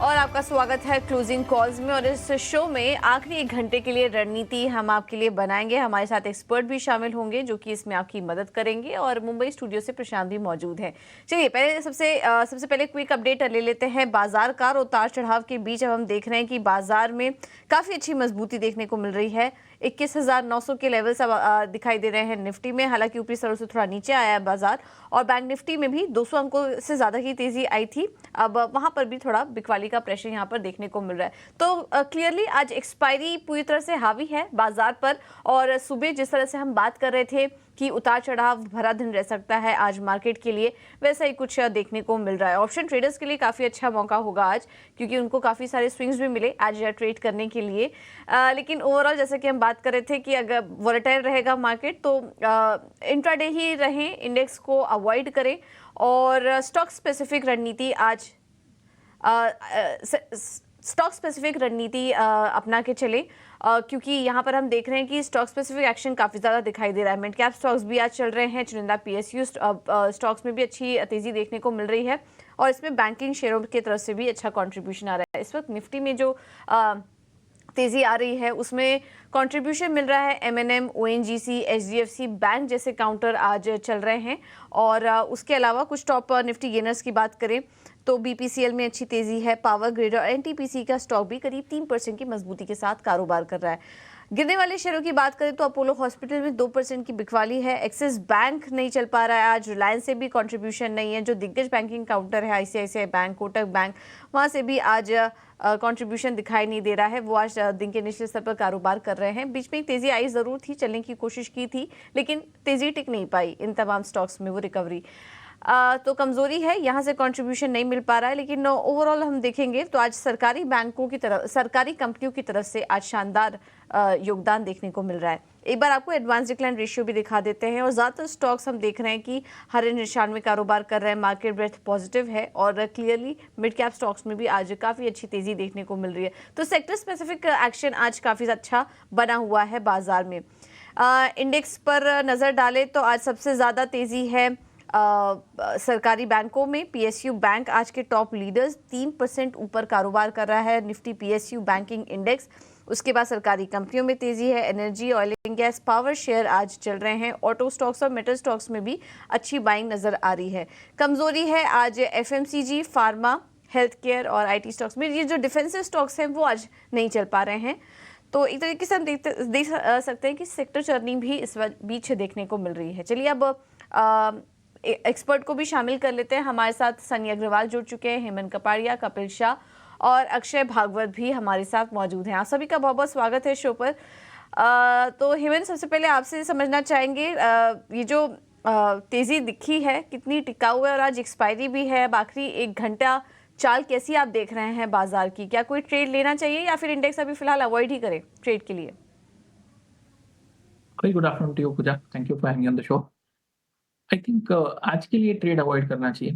और आपका स्वागत है क्लोजिंग कॉल्स में। और इस शो में आखिरी 1 घंटे के लिए रणनीति हम आपके लिए बनाएंगे। हमारे साथ एक्सपर्ट भी शामिल होंगे जो कि इसमें आपकी मदद करेंगे, और मुंबई स्टूडियो से प्रशांत भी मौजूद है। चलिए पहले सबसे पहले क्विक अपडेट ले लेते हैं बाजार का। और उतार चढ़ाव के बीच अब हम देख रहे हैं कि बाजार में काफी अच्छी मजबूती देखने को मिल रही है। 21,900 के लेवल्स अब दिखाई दे रहे हैं निफ्टी में। हालांकि ऊपरी स्तरों से थोड़ा नीचे आया है बाजार, और बैंक निफ्टी में भी 200 अंकों से ज्यादा की तेजी आई थी। अब वहां पर भी थोड़ा बिकवाली का प्रेशर यहां पर देखने को मिल रहा है। तो क्लियरली आज एक्सपायरी पूरी तरह से हावी है बाजार पर। और सुबह जिस तरह से हम बात कर रहे थे कि उतार चढ़ाव भरा दिन रह सकता है आज मार्केट के लिए, वैसा ही कुछ देखने को मिल रहा है। ऑप्शन ट्रेडर्स के लिए काफी अच्छा मौका होगा आज, क्योंकि उनको काफी सारे स्विंग्स भी मिले आज ट्रेड करने के लिए। लेकिन ओवरऑल जैसे कि हम बात कर रहे थे कि अगर वोलेटाइल रहेगा मार्केट तो इंट्राडे ही रहें, इंडेक्स को अवॉइड करें। और स्टॉक स्पेसिफिक रणनीति आज स्टॉक स्पेसिफिक रणनीति अपना के चले, क्योंकि यहाँ पर हम देख रहे हैं कि स्टॉक स्पेसिफिक एक्शन काफ़ी ज़्यादा दिखाई दे रहा है। मिड कैप स्टॉक्स भी आज चल रहे हैं, चुनिंदा पीएसयू स्टॉक्स में भी अच्छी तेज़ी देखने को मिल रही है। और इसमें बैंकिंग शेयरों की तरफ से भी अच्छा कंट्रीब्यूशन आ रहा है। इस वक्त निफ्टी में जो तेजी आ रही है उसमें कंट्रीब्यूशन मिल रहा है एमएनएम, ओएनजीसी, एचडीएफसी बैंक जैसे काउंटर आज चल रहे हैं। और उसके अलावा कुछ टॉप निफ्टी गेनर्स की बात करें तो बीपीसीएल में अच्छी तेजी है। पावर ग्रिड और एनटीपीसी का स्टॉक भी करीब 3% की मजबूती के साथ कारोबार कर रहा है। गिरने वाले शेयरों की बात करें तो अपोलो हॉस्पिटल में 2% की बिकवाली है। एक्सिस बैंक नहीं चल पा रहा है आज। रिलायंस से भी कंट्रीब्यूशन नहीं है। जो दिग्गज बैंकिंग काउंटर है आईसीआईसीआई बैंक, कोटक बैंक, वहां से भी आज कंट्रीब्यूशन दिखाई नहीं दे रहा है। वो आज दिन के निचले स्तर पर कारोबार कर रहे हैं। बीच में एक तेजी आई जरूर थी, चलने की कोशिश की थी, लेकिन तेजी टिक नहीं पाई इन तमाम स्टॉक्स में वो रिकवरी। तो कमजोरी है, यहाँ से कंट्रीब्यूशन नहीं मिल पा रहा है। लेकिन ओवरऑल हम देखेंगे तो आज सरकारी बैंकों की तरफ, सरकारी कंपनियों की तरफ से आज शानदार योगदान देखने को मिल रहा है। एक बार आपको एडवांस डिक्लाइन रेशियो भी दिखा देते हैं। और ज़्यादातर स्टॉक्स हम देख रहे हैं कि हरे निशान में कारोबार कर रहे हैं। मार्केट ब्रेथ पॉजिटिव है, और क्लियरली मिड कैप स्टॉक्स में भी आज काफ़ी अच्छी तेज़ी देखने को मिल रही है। तो सेक्टर स्पेसिफिक एक्शन आज काफ़ी अच्छा बना हुआ है बाजार में। इंडेक्स पर नज़र डालें तो आज सबसे ज़्यादा तेज़ी है सरकारी बैंकों में। पीएसयू बैंक आज के टॉप लीडर्स, 3% ऊपर कारोबार कर रहा है निफ्टी पीएसयू बैंकिंग इंडेक्स। उसके बाद सरकारी कंपनियों में तेजी है। Energy, oil and gas, power share आज चल रहे हैं। ऑटो स्टॉक्स और मेटल स्टॉक्स में भी अच्छी बाइंग नजर आ रही है। कमजोरी है आज एफएमसीजी, फार्मा, हेल्थ केयर और आईटी स्टॉक्स में। ये जो डिफेंसिव स्टॉक्स हैं वो आज नहीं चल पा रहे हैं। तो एक तरीके से हम देख सकते हैं कि सेक्टर चर्निंग भी इस बीच देखने को मिल रही है। चलिए अब एक्सपर्ट को भी शामिल कर लेते हैं। हमारे साथ सनी अग्रवाल जुड़ चुके हैं, हेमंत कपाड़िया, कपिल शाह और अक्षय भागवत भी हमारे साथ मौजूद हैं। आप सभी का बहुत बहुत स्वागत है शो पर। तो हेमंत, सबसे पहले आपसे समझना चाहेंगे ये जो तेजी दिखी है कितनी टिकाऊ है, और आज एक्सपायरी भी है। अब आखिरी 1 घंटा चाल कैसी आप देख रहे हैं बाजार की? क्या कोई ट्रेड लेना चाहिए या फिर इंडेक्स अभी फिलहाल अवॉइड ही करें ट्रेड के लिए? Good afternoon to you Pooja, thank you for having on the show. I think आज के लिए ट्रेड अवॉइड करना चाहिए,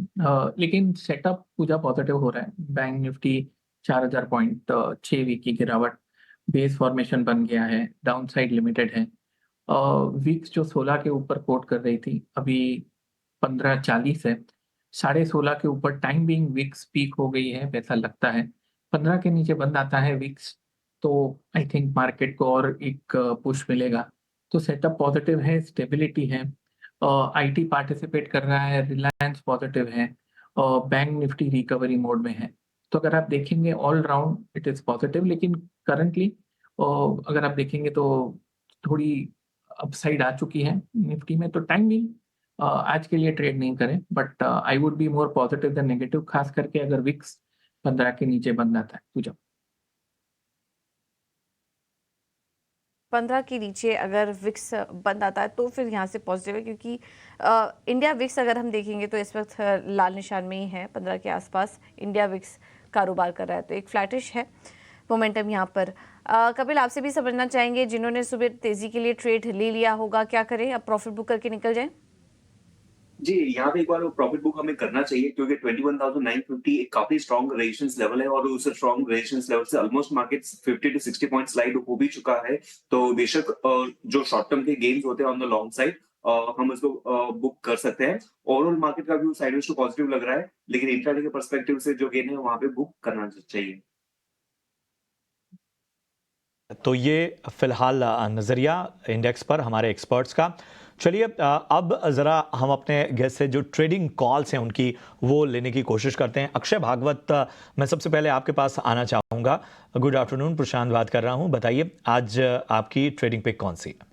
लेकिन सेटअप पूजा पॉजिटिव हो रहा है। बैंक निफ्टी 4000 पॉइंट 6 वीक की गिरावट, बेस फॉर्मेशन बन गया है, डाउन साइड लिमिटेड है। वीक्स जो 16 के ऊपर कोट कर रही थी अभी 1540 है। 16.5 के ऊपर टाइम बिंग वीक्स पीक हो गई है वैसा लगता है। 15 के नीचे बंद आता है वीक्स तो आई थिंक मार्केट को और एक पुश मिलेगा। तो सेटअप पॉजिटिव है, स्टेबिलिटी है। आईटी पार्टिसिपेट कर रहा है, रिलायंस पॉजिटिव है, और बैंक निफ्टी रिकवरी मोड में है। तो अगर आप देखेंगे all round it is positive, लेकिन करंटली अगर आप देखेंगे तो थोड़ी अपसाइड आ चुकी है निफ्टी में। तो टाइम भी आज के लिए ट्रेड नहीं करें, but I would be more positive than negative, खास करके अगर विक्स 15 के नीचे बंद आता है। पूजा 15 के नीचे अगर विक्स बंद आता है तो फिर यहाँ से पॉजिटिव है, क्योंकि इंडिया विक्स अगर हम देखेंगे तो इस वक्त लाल निशान में ही है। 15 के आसपास इंडिया विक्स कारोबार कर रहा है, तो एक फ्लैटिश है मोमेंटम यहाँ पर। कपिल, आपसे भी समझना चाहेंगे, जिन्होंने सुबह तेजी के लिए ट्रेड ले लिया होगा क्या करें? अब प्रॉफिट बुक करके निकल जाए? जी, यहाँ पे एक बार प्रॉफिट बुक हमें करना चाहिए, क्योंकि 21,950 एक काफी स्ट्रॉन्ग रेजिस्टेंस लेवल है, और उस स्ट्रॉन्ग रेजिस्टेंस लेवल से almost market 50 to 60 point slide हो भी चुका है। तो बेशक जो शॉर्ट टर्म के गेन्स होते हैं ऑन द लॉन्ग साइड हम उसको बुक कर सकते हैं। ओवरऑल मार्केट का व्यू साइडवेज टू पॉजिटिव लग रहा है, लेकिन इंट्राडे के पर्सपेक्टिव से जो गेन है वहाँ पे बुक करना चाहिए। तो ये फिलहाल नज़रिया इंडेक्स पर हमारे एक्सपर्ट्स का। चलिए अब ज़रा हम अपने गेस्ट से जो ट्रेडिंग कॉल्स हैं उनकी वो लेने की कोशिश करते हैं। अक्षय भागवत, मैं सबसे पहले आपके पास आना चाहूँगा। गुड आफ्टरनून, प्रशांत बात कर रहा हूँ। बताइए आज आपकी ट्रेडिंग पिक कौन सी है?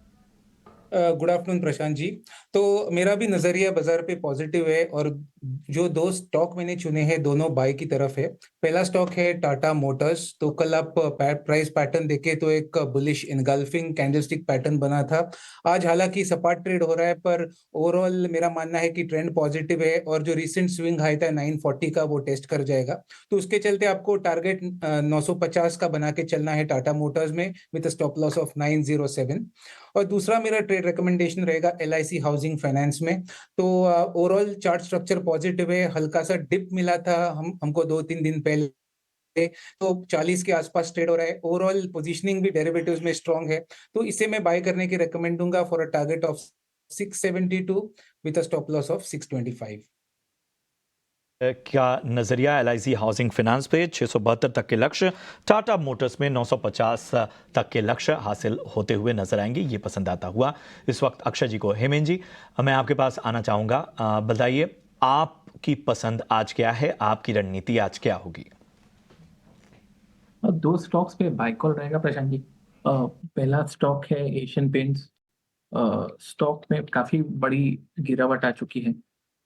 Good afternoon Prashant ji. तो मेरा भी नजरिया बाजार पे पॉजिटिव है और जो दो स्टॉक मैंने चुने हैं दोनों बाय की तरफ है। पहला स्टॉक है टाटा मोटर्स। तो कल आप प्राइस पैटर्न देखे तो एक बुलिश इनगल्फिंग कैंडलस्टिक पैटर्न बना था। आज हालांकि सपाट ट्रेड हो रहा है पर ओवरऑल मेरा मानना है कि ट्रेंड पॉजिटिव है और जो रिसेंट स्विंग हाई था 940 का वो टेस्ट कर जाएगा। तो उसके चलते आपको टारगेट 950 का बना के चलना है टाटा मोटर्स में विद स्टॉप लॉस ऑफ 907। और दूसरा मेरा ट्रेड रिकमेंडेशन रहेगा LIC हाउसिंग फाइनेंस में। तो ओवरऑल चार्ट स्ट्रक्चर पॉजिटिव है। हल्का सा डिप मिला था हमको 2-3 दिन पहले, तो 40 के आसपास ट्रेड हो रहा है। ओवरऑल पोजीशनिंग भी डेरिवेटिव्स में स्ट्रांग है, तो इसे मैं बाय करने की रिकमेंड दूंगा for a target of 672 with a stop loss of 625। क्या नज़रिया LIC हाउसिंग फाइनेंस पे 672 तक के लक्ष्य, टाटा मोटर्स में 950 तक के लक्ष्य हासिल होते हुए नजर आएंगे? ये पसंद आता हुआ इस वक्त अक्षय जी को। हेमेन जी, मैं आपके पास आना चाहूँगा। बताइए आपकी पसंद आज क्या है, आपकी रणनीति आज क्या होगी? दो स्टॉक्स पे बाय कॉल रहेगा प्रशांत जी। पहला स्टॉक है एशियन पेंट्स। स्टॉक में काफी बड़ी गिरावट आ चुकी है,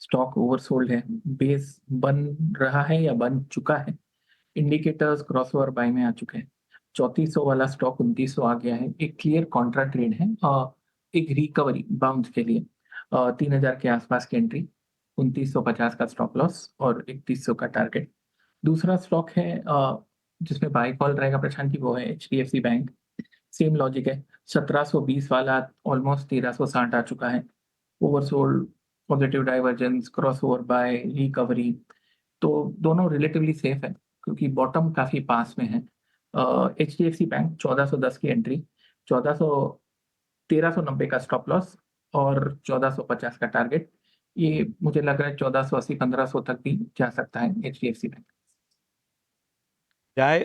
स्टॉक ओवरसोल्ड है, बेस बन रहा है या बन चुका है, इंडिकेटर्स क्रॉसओवर बाय में आ चुके हैं। 3400 वाला स्टॉक 2900 आ गया है, एक क्लियर कॉन्ट्रा ट्रेड है। एक रिकवरी बाउंस के लिए 3000 के आसपास की एंट्री, 2950 का स्टॉप लॉस और 3100 का टारगेट। दूसरा स्टॉक है जिसमें बाय कॉल रहेगा प्रशांत जी, वो है HDFC बैंक। सेम लॉजिक है, 1720 वाला ऑलमोस्ट 1360 आ चुका है, oversold, positive divergence, crossover buy, recovery. तो दोनों रिलेटिवली सेफ है क्योंकि बॉटम काफी पास में है। HDFC बैंक 1410 की एंट्री, 1390 का स्टॉप लॉस और 1450 का टारगेट। ये मुझे लग रहा है 1480 1500 तक भी जा सकता है HDFC बैंक। जाए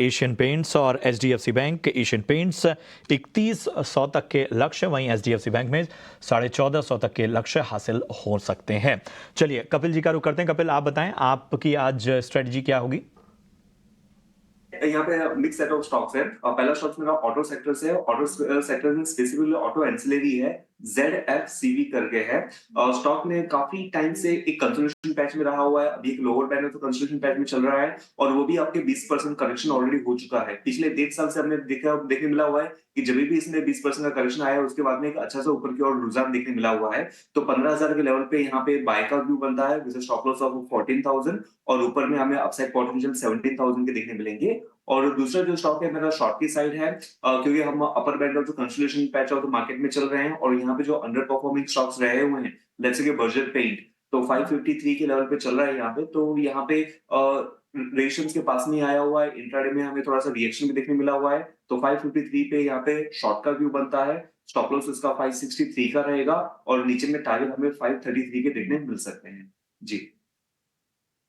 एशियन पेंट्स और HDFC बैंक। एशियन पेंट्स 3100 तक के लक्ष्य, वहीं HDFC बैंक में 1450 तक के लक्ष्य हासिल हो सकते हैं। चलिए कपिल जी का रुख करते हैं। कपिल, आप बताएं आपकी आज स्ट्रेटजी क्या होगी? यहाँ पे मिक्स सेट ऑफ स्टॉक्स है। पहला स्टॉक मेरा ऑटो सेक्टर से है। ऑटो सेक्टर में स्पेसिफिकली ऑटो एंसिलरी है, ZFCV करके है। स्टॉक ने काफी टाइम से एक कंसोलिडेशन पैच में रहा हुआ है, अभी एक लोअर बैंड में तो कंसोलिडेशन पैच में चल रहा है और वो भी आपके 20% करेक्शन ऑलरेडी हो चुका है। पिछले 1.5 साल से हमने देखने मिला हुआ है कि जब भी इसमें 20% का करेक्शन आया है उसके बाद में एक अच्छा सा ऊपर की ओर रुझान देखने मिला हुआ है। तो 15,000 के लेवल पे यहाँ पे बाय का व्यू बनता है विद स्टॉप लॉस ऑफ 14,000 और ऊपर में हमें अपसाइड पोटेंशियल 17,000 के देखने मिलेंगे। और दूसरा जो स्टॉक है मेरा शॉर्ट की साइड है, क्योंकि हम अपर बैंड ऑफ जो consolidation patch of the market में चल रहे हैं और यहाँ पे जो अंडर परफॉर्मिंग स्टॉक्स रहे हुए हैं, लेट्स से बर्जर पेंट तो 553 के लेवल पे चल रहा है यहाँ पे। तो यहाँ पे रेशियोज के पास नहीं आया हुआ है, इंट्राडे में हमें थोड़ा सा रिएक्शन भी देखने मिला हुआ है। तो 553 पे यहाँ पे शॉर्ट का व्यू बनता है, स्टॉप लॉस इसका 563 का रहेगा और नीचे में टारगेट हमें 533 के देखने मिल सकते हैं जी।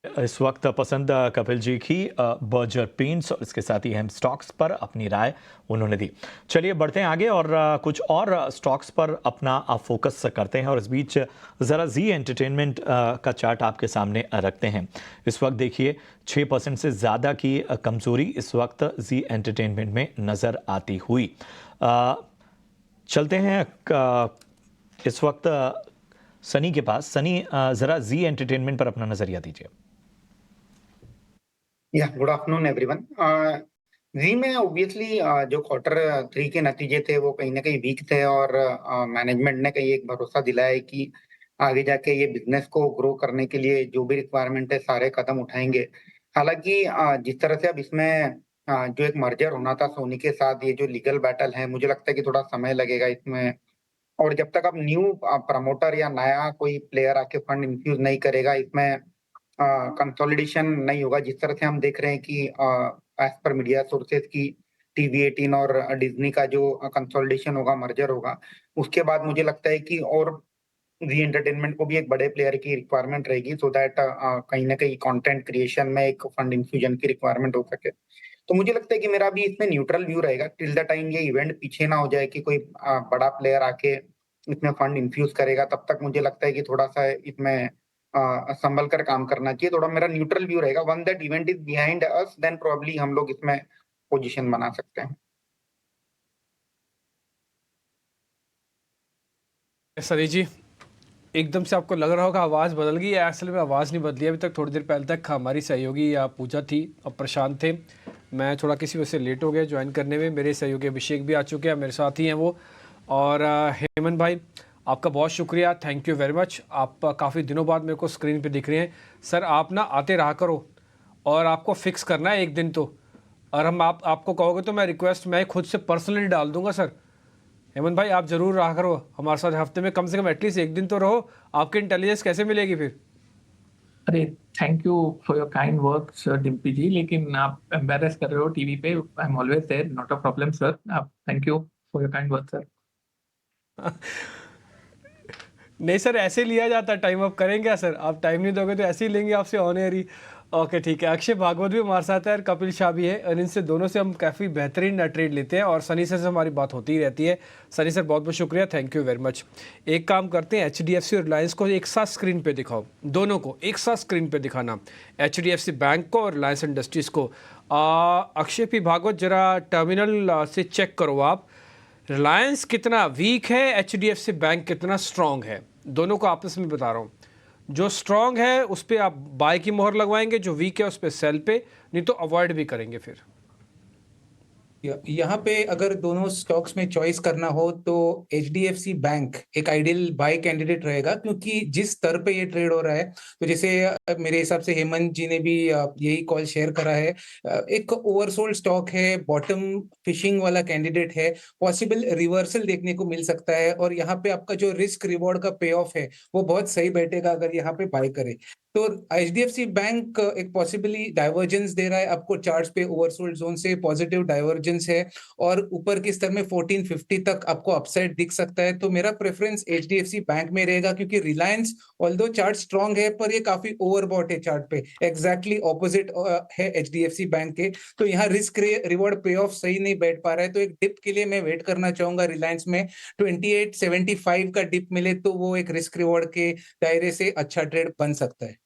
इस वक्त पसंद कपिल जी की बर्जर पेंट्स और इसके साथ ही हम स्टॉक्स पर अपनी राय उन्होंने दी। चलिए बढ़ते हैं आगे और कुछ और स्टॉक्स पर अपना फोकस करते हैं और इस बीच ज़रा जी एंटरटेनमेंट का चार्ट आपके सामने रखते हैं। इस वक्त देखिए 6% से ज़्यादा की कमज़ोरी इस वक्त जी एंटरटेनमेंट में नज़र आती हुई। चलते हैं इस वक्त सनी के पास। सनी, ज़रा जी एंटरटेनमेंट पर अपना नज़रिया दीजिए। Good afternoon everyone. जी में ऑब्वियसली जो Q3 के नतीजे थे वो कहीं ना कहीं वीक थे और मैनेजमेंट ने कहीं एक भरोसा दिलाया है कि आगे जाके ये बिजनेस को ग्रो करने के लिए जो भी रिक्वायरमेंट है सारे कदम उठाएंगे। हालांकि जिस तरह से अब इसमें जो एक मर्जर होना था सोनी के साथ, ये जो लीगल बैटल है, मुझे लगता है कि थोड़ा समय लगेगा इसमें। और जब तक अब न्यू प्रमोटर या नया कोई प्लेयर आके फंड इन्फ्यूज नहीं करेगा, इसमें कंसोलिडेशन नहीं होगा। जिस तरह से हम देख रहे हैं कि एज पर मीडिया सोर्सेज की TV18 और डिज्नी का जो कंसोलिडेशन होगा, मर्जर होगा, उसके बाद मुझे लगता है कि और जी एंटरटेनमेंट को भी एक बड़े प्लेयर की रिक्वायरमेंट रहेगी, सो दैट कहीं ना कहीं कंटेंट क्रिएशन में एक फंड इन्फ्यूजन की रिक्वायरमेंट हो सके। तो मुझे लगता है कि मेरा भी इसमें न्यूट्रल व्यू रहेगा टिल द टाइम ये इवेंट पीछे ना हो जाए कि कोई बड़ा प्लेयर आके इसमें फंड इन्फ्यूज करेगा। तब तक मुझे लगता है कि थोड़ा सा इसमें संभल कर काम करना चाहिए। थोड़ा मेरा न्यूट्रल व्यू रहेगा। When that event is behind us, then probably हम लोग इसमें पोजीशन बना सकते हैं। सनी जी, एकदम से आपको लग रहा होगा आवाज़ बदल गई है। असल में आवाज़ नहीं बदली, अभी तक थोड़ी देर पहले तक हमारी सहयोगी या पूजा थी और प्रशांत थे। मैं थोड़ा किसी वजह से लेट हो गया ज्वाइन करने में। मेरे सहयोगी अभिषेक भी आ चुके हैं, मेरे साथ ही हैं वो। और हेमंत भाई, आपका बहुत शुक्रिया, थैंक यू वेरी मच। आप काफ़ी दिनों बाद मेरे को स्क्रीन पे दिख रहे हैं। सर आप ना आते रहा करो और आपको फिक्स करना है एक दिन तो, और हम आपको कहोगे तो मैं रिक्वेस्ट मैं खुद से पर्सनली डाल दूंगा। सर हेमंत भाई आप जरूर रहा करो हमारे साथ, हफ्ते में कम से कम एटलीस्ट एक दिन तो रहो। आपकी इंटेलिजेंस कैसे मिलेगी फिर? अरे thank you for your kind work sir Dimpy ji, लेकिन आप एम्बेरस कर रहे हो टीवी पे। I am always there, not a problem sir. आप thank you for your kind work sir. नहीं सर, ऐसे लिया जाता है टाइम। आप करेंगे क्या सर? आप टाइम नहीं दोगे तो ऐसे ही लेंगे आपसे ऑन एयर ही। ओके ठीक है। अक्षय भागवत भी हमारे साथ है और कपिल शाह भी है, और इनसे दोनों से हम काफ़ी बेहतरीन ट्रेड लेते हैं, और सनी सर से हमारी बात होती ही रहती है। सनी सर बहुत बहुत शुक्रिया, थैंक यू वेरी मच। एक काम करते हैं, HDFC और रिलायंस को एक साथ स्क्रीन पे दिखाओ, दोनों को एक साथ स्क्रीन पे दिखाना, HDFC बैंक को और रिलायंस इंडस्ट्रीज़ को। अक्षय पी भागवत जरा टर्मिनल से चेक करो आप, रिलायंस कितना वीक है, HDFC बैंक कितना स्ट्रांग है, दोनों को आपस में बता रहा हूँ। जो स्ट्रांग है उस पर आप बाय की मोहर लगवाएंगे, जो वीक है उस पर सेल पे, नहीं तो अवॉइड भी करेंगे फिर। यहाँ पे अगर दोनों स्टॉक्स में चॉइस करना हो तो HDFC बैंक एक आइडियल बाय कैंडिडेट रहेगा, क्योंकि जिस स्तर पे ये ट्रेड हो रहा है, तो जैसे मेरे हिसाब से हेमंत जी ने भी यही कॉल शेयर करा है, एक ओवरसोल्ड स्टॉक है, बॉटम फिशिंग वाला कैंडिडेट है, पॉसिबल रिवर्सल देखने को मिल सकता है, और यहाँ पे आपका जो रिस्क रिवॉर्ड का पे ऑफ है वो बहुत सही बैठेगा अगर यहाँ पे बाय करे। तो HDFC बैंक एक पॉसिबली डाइवर्जेंस दे रहा है आपको चार्ट्स पे, ओवरसोल्ड जोन से पॉजिटिव डाइवर्जेंस है, और ऊपर के स्तर में 1450 तक आपको अपसाइड दिख सकता है। तो मेरा प्रेफरेंस HDFC बैंक में रहेगा, क्योंकि रिलायंस ऑल्दो चार्ट स्ट्रांग है पर ये काफी ओवरबॉट है चार्ट पे, एग्जैक्टली ऑपोजिट है HDFC बैंक के। तो यहाँ रिस्क रिवॉर्ड पे ऑफ सही नहीं बैठ पा रहा है, तो एक डिप के लिए मैं वेट करना चाहूंगा रिलायंस में। 2875 का डिप मिले तो वो एक रिस्क रिवॉर्ड के दायरे से अच्छा ट्रेड बन सकता है।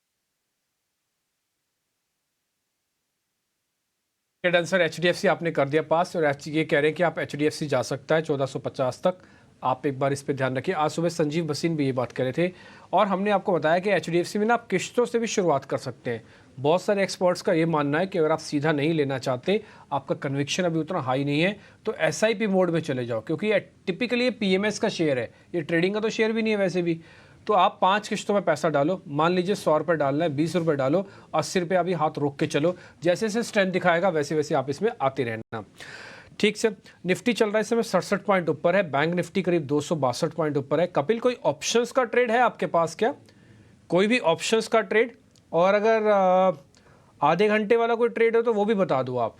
आंसर HDFC आपने कर दिया पास, और ये कह रहे हैं कि आप HDFC जा सकता है 1450 तक। आप एक बार इस पे ध्यान रखिए। आज सुबह संजीव बसीन भी ये बात कर रहे थे, और हमने आपको बताया कि HDFC में ना आप किश्तों से भी शुरुआत कर सकते हैं। बहुत सारे एक्सपर्ट्स का ये मानना है कि अगर आप सीधा नहीं लेना चाहते, आपका कन्विक्शन अभी उतना हाई नहीं है, तो SIP मोड में चले जाओ, क्योंकि ये टिपिकली ये PMS का शेयर है, ये ट्रेडिंग का तो शेयर भी नहीं है वैसे भी। तो आप 5 किश्तों में पैसा डालो, मान लीजिए 100 रुपये डालना है, 20 रुपये डालो, 80 रुपये अभी हाथ रोक के चलो, जैसे जैसे स्ट्रेंथ दिखाएगा वैसे वैसे आप इसमें आते रहना। ठीक से। निफ्टी चल रहा है इस समय 67 पॉइंट ऊपर है, बैंक निफ्टी करीब 262 पॉइंट ऊपर है। कपिल, कोई ऑप्शंस का ट्रेड है आपके पास क्या? कोई भी ऑप्शंस का ट्रेड? और अगर आधे घंटे वाला कोई ट्रेड हो तो वो भी बता दो आप।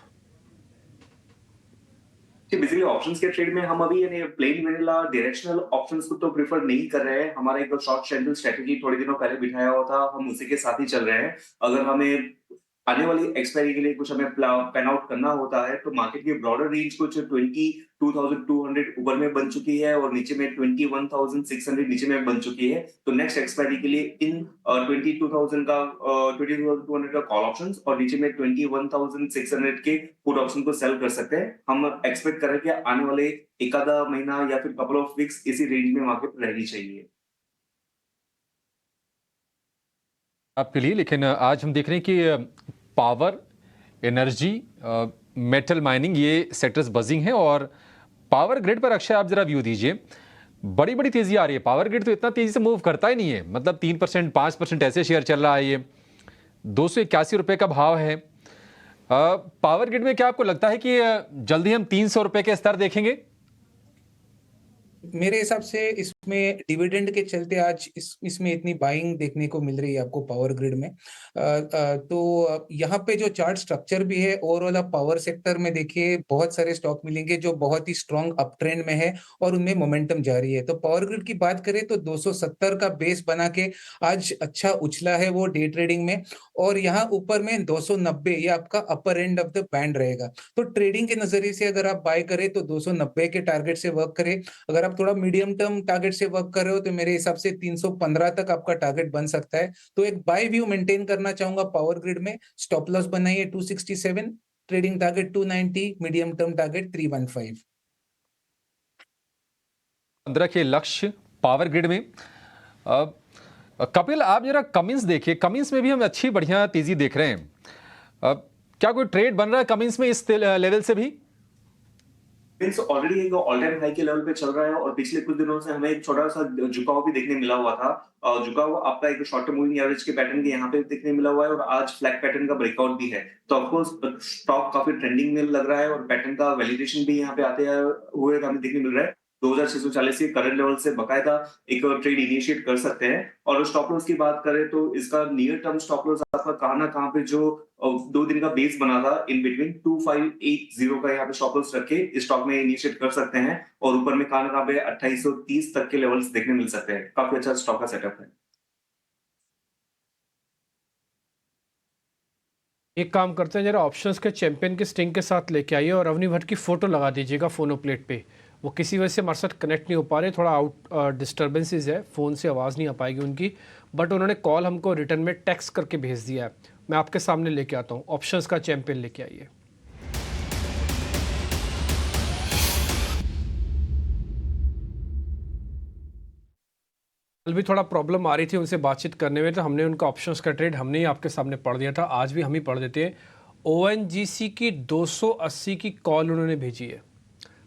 बेसिकली ऑप्शंस के ट्रेड में हम अभी यानी प्लेन वेनिला डायरेक्शनल ऑप्शंस को तो प्रेफर नहीं कर रहे हैं। हमारा एक शॉर्ट शेड्यूल स्ट्रेटजी थोड़े दिनों पहले बिठाया हुआ था, हम उसी के साथ ही चल रहे हैं। अगर हमें आने वाली एक्सपायरी के लिए कुछ हमें पैन आउट करना होता है, तो मार्केट की ब्रॉडर रेंज कुछ 22,200 ऊपर में बन चुकी है और नीचे में 21,600 नीचे में बन चुकी है। तो नेक्स्ट एक्सपायरी के लिए इन 22,200 का कॉल ऑप्शंस और नीचे में 21,600 के पुट ऑप्शन को सेल कर सकते हैं। हम एक्सपेक्ट कर रहे हैं कि आने वाले एक आधा महीना या फिर कपल ऑफ वीक्स इसी रेंज में मार्केट रहनी चाहिए आपके लिए। लेकिन आज हम देख रहे हैं कि पावर, एनर्जी, मेटल माइनिंग, ये सेक्टर्स बजिंग हैं। और पावर ग्रिड पर अक्षय आप जरा व्यू दीजिए, बड़ी बड़ी तेजी आ रही है। पावर ग्रिड तो इतना तेजी से मूव करता ही नहीं है, मतलब 3% 5% ऐसे शेयर चल रहा है। ये 281 रुपये का भाव है। पावर ग्रिड में क्या आपको लगता है कि जल्दी हम 300 रुपये के स्तर देखेंगे? मेरे हिसाब से इसमें डिविडेंड के चलते आज इसमें इतनी बाइंग देखने को मिल रही है आपको पावर ग्रिड में। तो यहाँ पे जो चार्ट स्ट्रक्चर भी है ओवरऑल आप पावर सेक्टर में देखिए बहुत सारे स्टॉक मिलेंगे जो बहुत ही स्ट्रॉन्ग अप ट्रेंड में है और उनमें मोमेंटम जारी है। तो पावर ग्रिड की बात करें तो 270 का बेस बना के आज अच्छा उछला है वो डे ट्रेडिंग में, और यहाँ ऊपर में 290 ये आपका अपर एंड ऑफ द बैंड रहेगा। तो ट्रेडिंग के नजरिए से अगर आप बाय करें तो 290 के टारगेट से वर्क करें। अगर आप थोड़ा मीडियम टर्म टारगेट से वर्क कर रहे हो तो मेरे हिसाब से 315 तक आपका टारगेट बन सकता है। तो एक बाय व्यू मेंटेन करना चाहूंगा पावर ग्रिड में। स्टॉप लॉस बनाइए 267, trading target 290, medium term target 315। 15 के लक्ष्य पावर ग्रिड में। कपिल, आप जरा कमिंस देखिए, कमिंस में भी हम अच्छी बढ़िया तेजी देख रहे हैं। क्या कोई ट्रेड बन रहा है कमिंस में इस लेवल से भी? मीन्स ऑलरेडी एक ऑल टाइम हाई के लेवल पे चल रहा है और पिछले कुछ दिनों से हमें एक छोटा सा झुकाव भी देखने मिला हुआ था। झुकाव आपका एक शॉर्ट टर्म मूविंग एवरेज के पैटर्न के यहाँ पे देखने मिला हुआ है और आज फ्लैग पैटर्न का ब्रेकआउट भी है। तो ऑफकोर्स स्टॉक काफी ट्रेंडिंग में लग रहा है और पैटर्न का वैलिडेशन भी यहाँ पे आते हुए हमें देखने मिल रहा है। 2640 के करंट लेवल से बकायदा एक ट्रेड इनिशिएट कर सकते हैं। और स्टॉप लॉस की बात करें तो इसका नियर टर्म स्टॉप लॉस आपका कहां ना कहां पे जो 2 दिन का बेस बना था इन बिटवीन 2580 का यहाँ पे स्टॉप लॉस रख के इस स्टॉक में इनिशिएट कर सकते हैं और ऊपर में कहां ना कहां पे 2830 तक के लेवल्स देखने मिल सकते हैं। काफी अच्छा स्टॉक का सेटअप है। एक काम करते हैं, जरा ऑप्शंस के चैंपियन के स्टिंग के साथ लेके आइए और अवनी भट्ट की फोटो लगा दीजिएगा फोनो प्लेट पे। वो किसी वजह से हमारे साथ कनेक्ट नहीं हो पा रहे, थोड़ा आउट डिस्टर्बेंसेस है, फ़ोन से आवाज़ नहीं आ पाएगी उनकी, बट उन्होंने कॉल हमको रिटर्न में टेक्स्ट करके भेज दिया है। मैं आपके सामने लेके आता हूँ, ऑप्शंस का चैंपियन लेके आइए। कल भी थोड़ा प्रॉब्लम आ रही थी उनसे बातचीत करने में, तो हमने उनका ऑप्शंस का ट्रेड हमने ही आपके सामने पढ़ दिया था, आज भी हम ही पढ़ देते हैं। ONGC की 280 की कॉल उन्होंने भेजी है।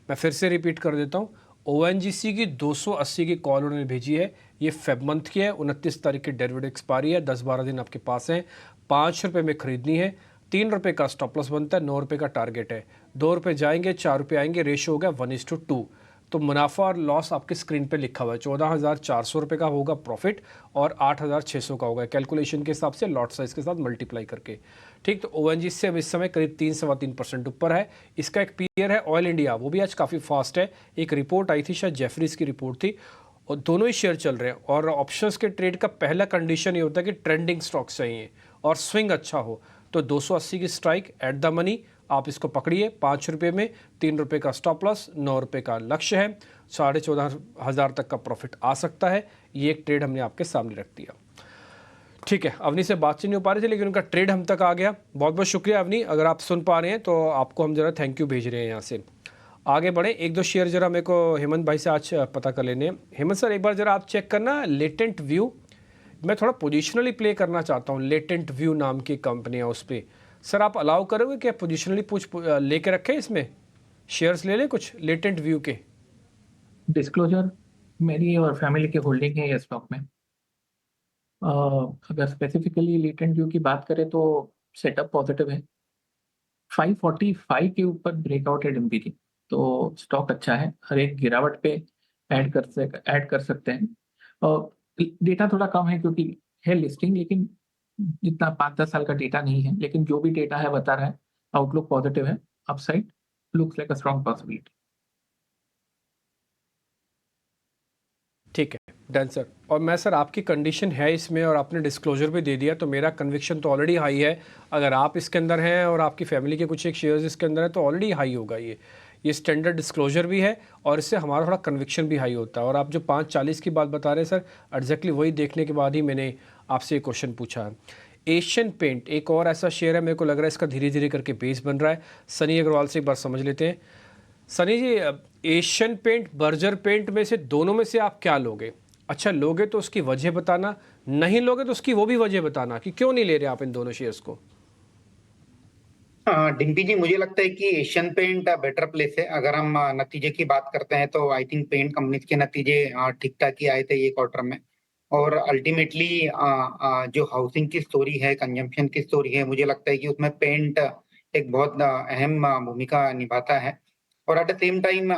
मैं फिर से रिपीट कर देता हूँ, ONGC की 280 की कॉल उन्होंने भेजी है। ये फेब मंथ की है, 29 तारीख की डेरिवेटिव एक्सपायरी है, 10-12 दिन आपके पास हैं। 5 रुपये में खरीदनी है, 3 रुपये का स्टॉप लॉस बनता है, 9 रुपये का टारगेट है। 2 रुपये जाएंगे, 4 रुपये आएंगे, रेशो हो गया 1:2। तो मुनाफा और लॉस आपके स्क्रीन पे लिखा हुआ है। 14,400 रुपये का होगा प्रॉफिट और 8,600 का होगा कैलकुलेशन के हिसाब से लॉट साइज के साथ मल्टीप्लाई करके। ठीक, तो ONGC से अब इस समय करीब 3-3.25% ऊपर है। इसका एक पीयर है ऑयल इंडिया, वो भी आज काफ़ी फास्ट है। एक रिपोर्ट आई थी, शायद जेफरीज की रिपोर्ट थी, और दोनों ही शेयर चल रहे हैं। और ऑप्शंस के ट्रेड का पहला कंडीशन ये होता है कि ट्रेंडिंग स्टॉक चाहिए और स्विंग अच्छा हो। तो 280 की स्ट्राइक एट द मनी, आप इसको पकड़िए 5 रुपये में, 3 रुपये का स्टॉप लॉस, 9 रुपये का लक्ष्य है, 14,500 तक का प्रॉफिट आ सकता है। ये एक ट्रेड हमने आपके सामने रख दिया। ठीक है, अवनी से बातचीत नहीं हो पा रही थी लेकिन उनका ट्रेड हम तक आ गया। बहुत बहुत शुक्रिया अवनी, अगर आप सुन पा रहे हैं तो आपको हम जरा थैंक यू भेज रहे हैं। यहाँ से आगे बढ़े, 1-2 शेयर जरा मेरे को हेमंत भाई से आज पता कर लेने। हेमंत सर, एक बार जरा आप चेक करना लेटेंट व्यू, मैं थोड़ा पोजिशनली प्ले करना चाहता हूँ। लेटेंट व्यू नाम की कंपनी है, उस पर सर आप अलाउ करोगे क्या पोजिशनली लेके रखें, इसमें शेयर्स ले लें कुछ लेटेंट व्यू के? डिस्क्लोजर मेरी और फैमिली की होल्डिंग है ये स्टॉक में। अगर स्पेसिफिकली लेटेंट व्यू की बात करें तो सेटअप पॉजिटिव है। 545 के ऊपर ब्रेकआउट है डीपीजी, तो स्टॉक अच्छा है। हर एक गिरावट पे ऐड कर सकते हैं। डेटा थोड़ा कम है क्योंकि है लिस्टिंग, लेकिन जितना 5-10 साल का डेटा नहीं है, लेकिन जो भी डेटा है बता रहा है आउटलुक पॉजिटिव है। Upside looks like a strong possibility. ठीक है, डन सर। और मैं सर आपकी कंडीशन है इसमें और आपने डिस्क्लोजर भी दे दिया, तो मेरा कन्विक्शन तो ऑलरेडी हाई है। अगर आप इसके अंदर हैं और आपकी फैमिली के कुछ एक शेयर्स इसके अंदर है तो ऑलरेडी हाई होगा। ये स्टैंडर्ड डिस्क्लोजर भी है और इससे हमारा थोड़ा कन्विक्शन भी हाई होता है। और आप जो 540 की बात बता रहे हैं सर, एग्जैक्टली वही देखने के बाद ही मैंने आपसे ये क्वेश्चन पूछा है। एशियन पेंट एक और ऐसा शेयर है, मेरे को लग रहा है इसका धीरे धीरे करके बेस बन रहा है। सनी अग्रवाल से एक बार समझ लेते हैं। सनी जी, एशियन पेंट बर्जर पेंट में से दोनों में से आप क्या लोगे? अच्छा लोगे तो उसकी वजह बताना, नहीं लोगे तो उसकी वो भी वजह बताना कि क्यों नहीं ले रहे आप इन दोनों शेयर्स को। डिम्पी जी, मुझे लगता है कि एशियन पेंट बेटर प्लेस है। अगर हम नतीजे की बात करते हैं तो आई थिंक पेंट कंपनीज के नतीजे ठीक ठाक ही आए थे ये क्वार्टर में। और अल्टीमेटली जो हाउसिंग की स्टोरी है, कंजम्पशन की स्टोरी है, मुझे लगता है कि उसमें पेंट एक बहुत अहम भूमिका निभाता है। और एट द सेम टाइम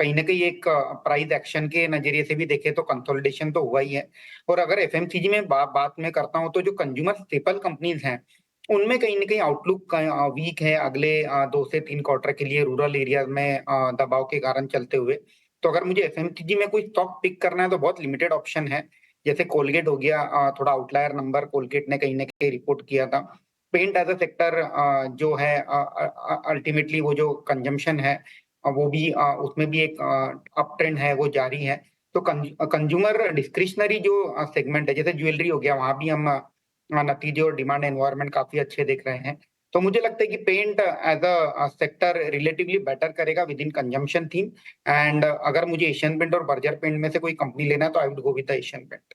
कहीं ना कहीं एक प्राइस एक्शन के नजरिए से भी देखे तो कंसोलिडेशन तो हुआ ही है। और अगर एफएमसीजी में बात में करता हूँ तो जो कंज्यूमर स्टेपल कंपनीज हैं उनमें कहीं ना कहीं आउटलुक वीक है अगले 2 से 3 क्वार्टर के लिए रूरल एरियाज में दबाव के कारण चलते हुए। तो अगर मुझे एफएमसीजी में कोई स्टॉक पिक करना है तो बहुत लिमिटेड ऑप्शन है। जैसे कोलगेट हो गया, थोड़ा आउटलायर नंबर कोलगेट ने कहीं ना कहीं रिपोर्ट किया था। पेंट एज अ सेक्टर जो है अल्टीमेटली वो जो कंजम्पशन है वो भी उसमें भी एक अप ट्रेंड है वो जारी है। तो कंज्यूमर डिस्क्रिशनरी जो सेगमेंट है जैसे ज्वेलरी हो गया वहां भी हम नतीजे और डिमांड एनवायरनमेंट काफी अच्छे देख रहे हैं। तो मुझे लगता है कि paint as a sector relatively better करेगा within consumption theme. And अगर मुझे एशियन पेंट और बर्जर पेंट में से कोई कंपनी लेना है तो I would go with the Asian paint.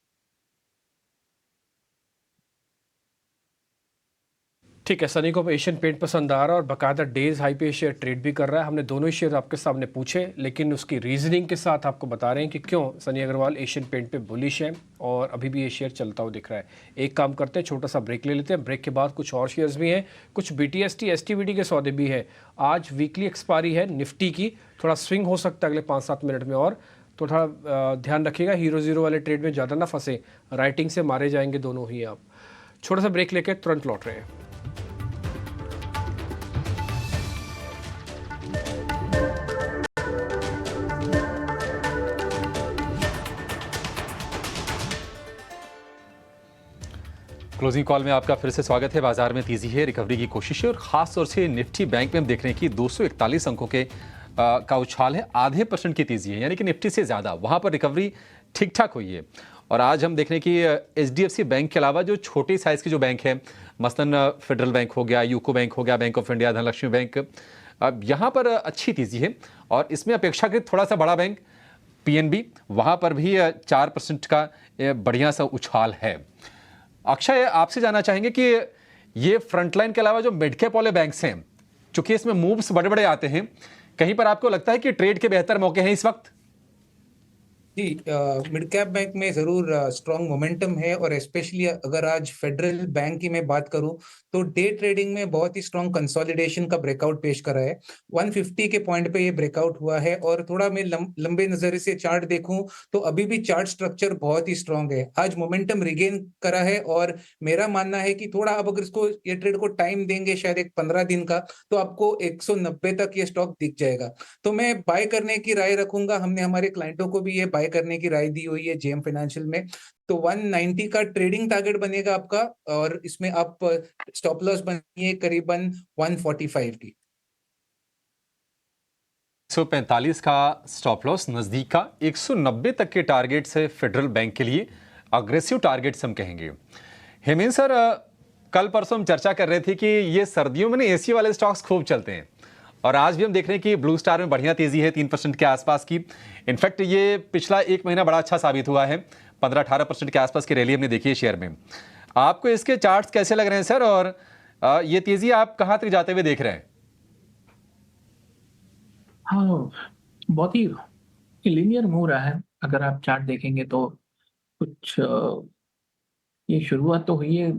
ठीक है, सनी को एशियन पेंट पसंद आ रहा है और बाकायदा डेज हाई पे शेयर ट्रेड भी कर रहा है। हमने दोनों ही शेयर आपके सामने पूछे, लेकिन उसकी रीजनिंग के साथ आपको बता रहे हैं कि क्यों सनी अग्रवाल एशियन पेंट पे बुलिश है और अभी भी ये शेयर चलता हुआ दिख रहा है। एक काम करते हैं, छोटा सा ब्रेक ले लेते हैं। ब्रेक के बाद कुछ और शेयर्स भी हैं, कुछ BTST STVD के सौदे भी है। आज वीकली एक्सपायरी है निफ्टी की, थोड़ा स्विंग हो सकता है अगले 5-7 मिनट में, और तो थोड़ा ध्यान रखिएगा हीरो ज़ीरो वाले ट्रेड में ज़्यादा ना फंसे, राइटिंग से मारे जाएंगे दोनों ही आप। छोटा सा ब्रेक लेके तुरंत लौट रहे हैं। क्लोजिंग कॉल में आपका फिर से स्वागत है। बाजार में तेजी है, रिकवरी की कोशिश है और खास तौर से निफ्टी बैंक में हम देख रहे हैं कि 241 अंकों के का उछाल है, आधे % की तेजी है, यानी कि निफ्टी से ज़्यादा वहाँ पर रिकवरी ठीक ठाक हुई है। और आज हम देख रहे हैं कि HDFC बैंक के अलावा जो छोटे साइज़ के जो बैंक हैं, मसलन फेडरल बैंक हो गया, यूको बैंक हो गया, bank of India, Dhanlaxmi bank, अब यहाँ पर अच्छी तेज़ी है। और इसमें अपेक्षाकृत थोड़ा सा बड़ा बैंक PNB, वहाँ पर भी 4% का बढ़िया सा उछाल है। अक्षय, आपसे जानना चाहेंगे कि ये फ्रंटलाइन के अलावा जो मिड कैप वाले बैंक्स हैं, चूंकि इसमें मूव्स बड़े बड़े आते हैं, कहीं पर आपको लगता है कि ट्रेड के बेहतर मौके हैं इस वक्त? जी, मिड कैप बैंक में जरूर स्ट्रॉन्ग मोमेंटम है। और स्पेशली अगर आज फेडरल बैंक की मैं बात करूं तो डे ट्रेडिंग में बहुत ही स्ट्रॉन्ग कंसोलिडेशन का ब्रेकआउट पेश करा है। 150 के पॉइंट पे ये ब्रेकआउट हुआ है। और थोड़ा मैं लंबे नजरिए से चार्ट देखूं तो अभी भी चार्ट स्ट्रक्चर बहुत ही स्ट्रॉन्ग है। आज मोमेंटम रिगेन करा है और मेरा मानना है कि थोड़ा अब अगर इसको ये ट्रेड को टाइम देंगे शायद एक 15 दिन का, तो आपको 190 तक ये स्टॉक दिख जाएगा। तो मैं बाय करने की राय रखूंगा। हमने हमारे क्लाइंटों को भी ये बाय करने की राय दी हुई है जेएम फाइनेंशियल में। तो 190 का ट्रेडिंग टारगेट बनेगा आपका और इसमें आप स्टॉप लॉस बनिए करीबन 145 की। 145 का स्टॉप लॉस, नजदीक का 190 तक के टारगेट से फेडरल बैंक के लिए अग्रेसिव टारगेट्स हम कहेंगे। हेमेंद्र सर, कल परसों हम चर्चा कर रहे थे कि ये सर्दियों में एसी वाले स्टॉक्स खूब चलते हैं और आज भी हम देख रहे हैं कि ब्लू स्टार में बढ़िया तेजी है 3% के आसपास की। इनफैक्ट ये पिछला 1 महीना बड़ा अच्छा साबित हुआ है, 15-18% के आसपास की रैली हमने देखी है शेयर में। आपको इसके चार्ट्स कैसे लग रहे हैं सर, और ये तेजी आप कहाँ तक जाते हुए देख रहे हैं? हाँ, बहुत ही लीनियर मूव रहा है। अगर आप चार्ट देखेंगे तो कुछ ये शुरुआत तो हुई है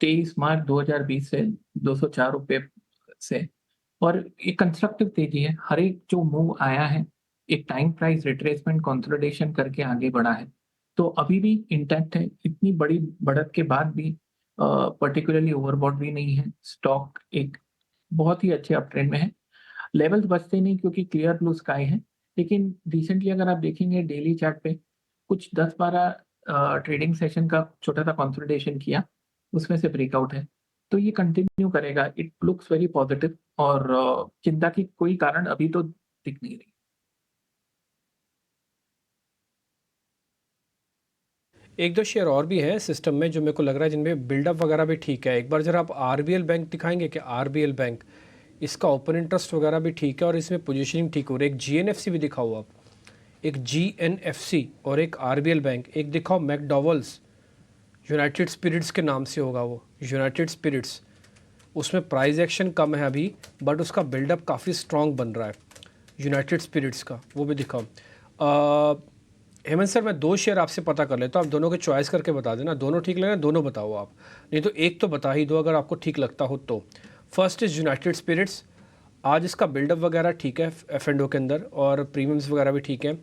23 मार्च 2020 से 204 रुपये से, और एक कंस्ट्रक्टिव तेजी है। हर एक जो मूव आया है एक टाइम प्राइस रिट्रेसमेंट कंसोलिडेशन करके आगे बढ़ा है, तो अभी भी इंटैक्ट है। इतनी बड़ी बढ़त के बाद भी पर्टिकुलरली ओवरबॉट भी नहीं है। स्टॉक एक बहुत ही अच्छे अप ट्रेंड में है। लेवल्स बचते नहीं क्योंकि क्लियर ब्लू स्काई है, लेकिन रिसेंटली अगर आप देखेंगे डेली चार्ट पे कुछ 10-12 ट्रेडिंग सेशन का छोटा सा कंसोलिडेशन किया, उसमें से ब्रेकआउट है, तो ये कंटिन्यू करेगा। इट लुक्स वेरी पॉजिटिव और चिंता की कोई कारण अभी तो दिख नहीं रही। एक दो शेयर और भी हैं सिस्टम में जो मेरे को लग रहा है जिनमें बिल्डअप वगैरह भी ठीक है। एक बार जरा आप RBL बैंक दिखाएंगे कि RBL बैंक, इसका ओपन इंटरेस्ट वगैरह भी ठीक है और इसमें पोजीशनिंग ठीक हो रही है। एक GNFC भी दिखाओ आप, एक GNFC और एक RBL बैंक। एक दिखाओ मैकडॉवल्स, यूनाइटेड स्पिरिट्स के नाम से होगा वो, यूनाइटेड स्पिरिट्स। उसमें प्राइस एक्शन कम है अभी बट उसका बिल्डअप काफ़ी स्ट्रॉन्ग बन रहा है यूनाइटेड स्पिरिट्स का, वो भी दिखाओ। हेमंत सर, मैं 2 शेयर आपसे पता कर लेता हूँ, आप दोनों के चॉइस करके बता देना। दोनों ठीक लगे दोनों बताओ आप, नहीं तो एक तो बता ही दो अगर आपको ठीक लगता हो तो। फर्स्ट इज़ यूनाइटेड स्पिरिट्स, आज इसका बिल्डअप वगैरह ठीक है F&O के अंदर, और प्रीमियम्स वगैरह भी ठीक है।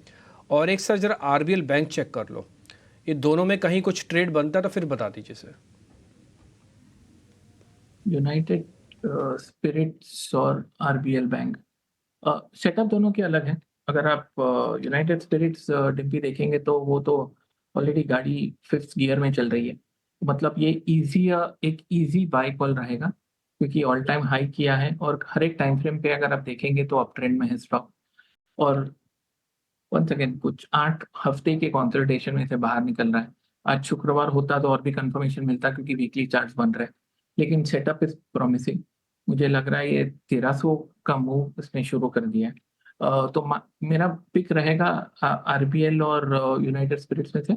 और एक सर ज़रा RBL बैंक चेक कर लो, ये दोनों में कहीं कुछ ट्रेड बनता है तो फिर बता दीजिए सर। यूनाइटेड स्पिरिट्स और आरबीएल बैंक, सेटअप दोनों के अलग हैं। अगर आप यूनाइटेड स्पिरिट्स डिब्बी देखेंगे तो वो तो ऑलरेडी गाड़ी 5th गियर में चल रही है, मतलब ये एक इजी बाय कॉल रहेगा, क्योंकि ऑल टाइम हाई किया है और हर एक टाइम फ्रेम पे अगर आप देखेंगे तो अप ट्रेंड में है स्टॉक। और वंस अगेन कुछ 8 हफ्ते के कंसल्टेशन में से बाहर निकल रहा है। आज शुक्रवार होता तो और भी कंफर्मेशन मिलता, क्योंकि वीकली चार्ट्स बन रहे हैं, लेकिन सेटअप इज प्रॉमिसिंग। मुझे लग रहा है ये 1300 का मूव इसने शुरू कर दिया है। तो मेरा पिक रहेगा आरबीएल और यूनाइटेड स्पिरिट्स में से।